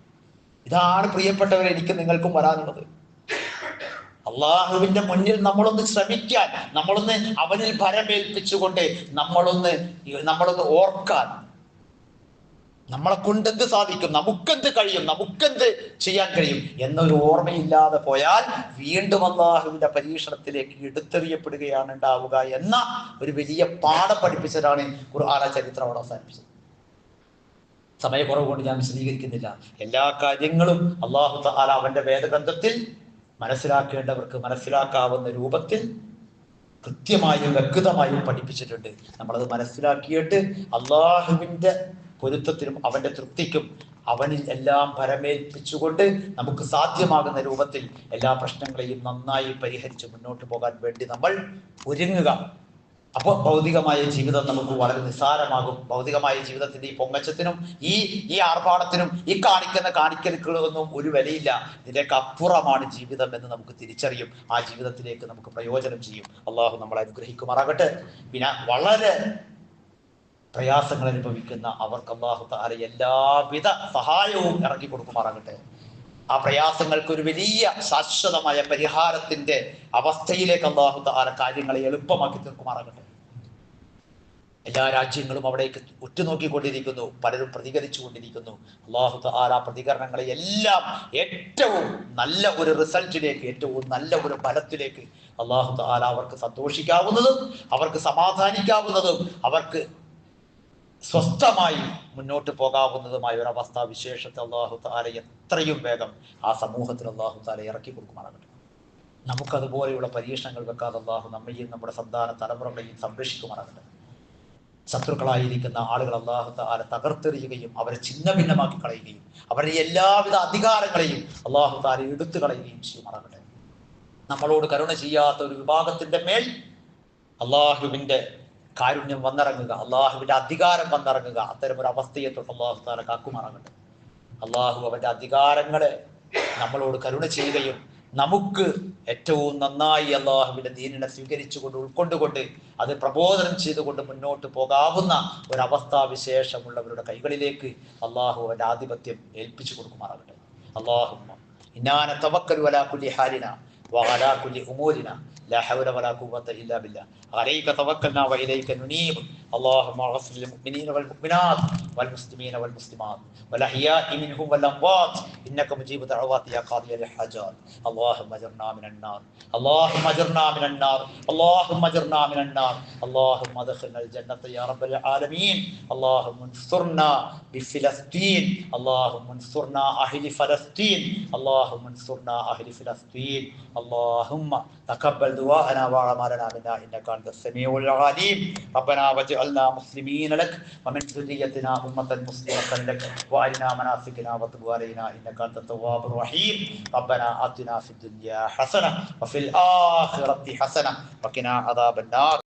ഇതാണ് പ്രിയപ്പെട്ടവരെ എനിക്ക് നിങ്ങൾക്കും വരാനുള്ളത്. അള്ളാഹുവിന്റെ മുന്നിൽ നമ്മളൊന്ന് ശ്രമിക്കാൻ, നമ്മളൊന്ന് അവനിൽ ഭരമേൽപ്പിച്ചുകൊണ്ട് നമ്മളൊന്ന് ഓർക്കാൻ, നമ്മളെ കൊണ്ടെന്ത് സാധിക്കും, നമുക്കെന്ത് കഴിയും, നമുക്കെന്ത് ചെയ്യാൻ കഴിയും എന്നൊരു ഓർമ്മയില്ലാതെ പോയാൽ വീണ്ടും അള്ളാഹുവിന്റെ പരീക്ഷണത്തിലേക്ക് എടുത്തെറിയപ്പെടുകയാണ് ഉണ്ടാവുക എന്ന ഒരു വലിയ പാഠം പഠിപ്പിച്ചതാണ് ഖുർആൻ ചരിത്രം അവിടെ അവസാനിപ്പിച്ചത്. സമയക്കുറവ് കൊണ്ട് ഞാൻ വിശദീകരിക്കുന്നില്ല. എല്ലാ കാര്യങ്ങളും അല്ലാഹു തആല അവന്റെ വേദഗ്രന്ഥത്തിൽ മനസ്സിലാക്കേണ്ടവർക്ക് മനസ്സിലാക്കാവുന്ന രൂപത്തിൽ കൃത്യമായും വ്യക്തമായും പഠിപ്പിച്ചിട്ടുണ്ട്. നമ്മളത് മനസ്സിലാക്കിയിട്ട് അള്ളാഹുവിന്റെ പൊരുത്തത്തിനും അവന്റെ തൃപ്തിക്കും അവനിൽ എല്ലാം പരമേൽപ്പിച്ചുകൊണ്ട് നമുക്ക് സാധ്യമാകുന്ന രൂപത്തിൽ എല്ലാ പ്രശ്നങ്ങളെയും നന്നായി പരിഹരിച്ച് മുന്നോട്ട് പോകാൻ വേണ്ടി നമ്മൾ ഒരുങ്ങുക. അപ്പോൾ ഭൗതികമായ ജീവിതം നമുക്ക് വളരെ നിസ്സാരമാകും. ഭൗതികമായ ജീവിതത്തിന്റെ ഈ പൊങ്ങച്ചത്തിനും ഈ ആർഭാടത്തിനും ഈ കാണിക്കലുകളൊന്നും ഒരു വിലയില്ല. ഇതിലേക്ക് അപ്പുറമാണ് ജീവിതം എന്ന് നമുക്ക് തിരിച്ചറിയും. ആ ജീവിതത്തിലേക്ക് നമുക്ക് പ്രയോജനം ചെയ്യും. അള്ളാഹു നമ്മളെ അനുഗ്രഹിക്കുമാറാകട്ടെ. പിന്നെ വളരെ പ്രയാസങ്ങൾ അനുഭവിക്കുന്ന അവർക്ക് അല്ലാഹു തആല എല്ലാവിധ സഹായവും ഇറക്കി കൊടുക്കുമാറാകട്ടെ. ആ പ്രയാസങ്ങൾക്ക് ഒരു വലിയ ശാശ്വതമായ പരിഹാരത്തിന്റെ അവസ്ഥയിലേക്ക് അല്ലാഹു തആല കാര്യങ്ങളെ എളുപ്പമാക്കി തീർക്കുമാറാകട്ടെ. എല്ലാ രാജ്യങ്ങളും അവിടേക്ക് ഉറ്റുനോക്കിക്കൊണ്ടിരിക്കുന്നു, പലരും പ്രതികരിച്ചു കൊണ്ടിരിക്കുന്നു. അല്ലാഹു തആല പ്രതികരണങ്ങളെ എല്ലാം ഏറ്റവും നല്ല ഒരു റിസൾട്ടിലേക്ക്, ഏറ്റവും നല്ല ഒരു ഫലത്തിലേക്ക് അല്ലാഹു തആല അവർക്ക് സന്തോഷിക്കാവുന്നതും അവർക്ക് സമാധാനിക്കാവുന്നതും അവർക്ക് സ്വസ്ഥമായി മുന്നോട്ട് പോകാവുന്നതുമായ ഒരവസ്ഥ വിശേഷത്തെ അല്ലാഹു തആല എത്രയും വേഗം ആ സമൂഹത്തിൽ അല്ലാഹു തആല ഇറക്കി കൊടുക്കുമാറാകട്ടെ. നമുക്കതുപോലെയുള്ള പരീക്ഷണങ്ങൾ വെക്കാതെ അല്ലാഹു നമ്മയും നമ്മുടെ സന്താന തലമുറകളെയും സംരക്ഷിക്കുമാറാകട്ടെ. ശത്രുക്കളായിരിക്കുന്ന ആളുകൾ അല്ലാഹു തആല തകർത്തെറിയുകയും അവരെ ഛിന്നഭിന്നമാക്കി കളയുകയും അവരുടെ എല്ലാവിധ അധികാരങ്ങളെയും അല്ലാഹു തആല എടുത്തു കളയുകയും ചെയ്യുമാറാകട്ടെ. നമ്മളോട് കരുണ ചെയ്യാത്ത ഒരു വിഭാഗത്തിന്റെ മേൽ അള്ളാഹുവിന്റെ കാരുണ്യം വന്നിറങ്ങുക, അള്ളാഹുവിന്റെ അധികാരം വന്നിറങ്ങുക. അത്തരം ഒരു അവസ്ഥയെ തൊട്ട് അല്ലാഹു തആല കാക്കുമാറാകട്ടെ. അള്ളാഹു അവന്റെ അധികാരങ്ങളെ നമ്മളോട് കരുണ ചെയ്യുകയും നമുക്ക് ഏറ്റവും നന്നായി അള്ളാഹുവിന്റെ ദീനിനെ സ്വീകരിച്ചുകൊണ്ട് ഉൾക്കൊണ്ടുകൊണ്ട് അത് പ്രബോധനം ചെയ്തുകൊണ്ട് മുന്നോട്ട് പോകാവുന്ന ഒരവസ്ഥാവിശേഷമുള്ളവരുടെ കൈകളിലേക്ക് അള്ളാഹു അവന്റെ ആധിപത്യം ഏൽപ്പിച്ചു കൊടുക്കുമാറാകട്ടെ. അല്ലാഹുമ്മ ഇന്നാ നതവക്കലു അലാ കുല്ലി ഹാലിനാ വഅലാ കുല്ലി ഉമൂരിനാ ലാ ഹൗല വലാ ഖുവത ഇല്ലാ ബില്ലാഹ് അലൈക തവക്കൽനാ വഇലൈക നുനീബ്. اللهم اغفر للمؤمنين والمؤمنات والمسلمين والمسلمات والأحياء منهم والأموات إنك مجيب دعوات يا قاضي الحاجات. اللهم اجرنا من النار، اللهم اجرنا من النار، اللهم اجرنا من النار. اللهم ادخلنا الجنة يا رب العالمين. اللهم انصرنا بفلسطين، اللهم انصرنا أهل فلسطين، اللهم انصرنا أهل فلسطين. اللهم تقبل دعاءنا وأعمالنا منا إنك أنت السميع العليم. ربنا واجعلنا مسلمين لك ومن ذريتنا أمة مسلمة لك وأرنا مناسكنا وتب علينا إنك أنت التواب الرحيم. ربنا آتنا في الدنيا حسنة وفي الآخرة حسنة وقنا عذاب النار.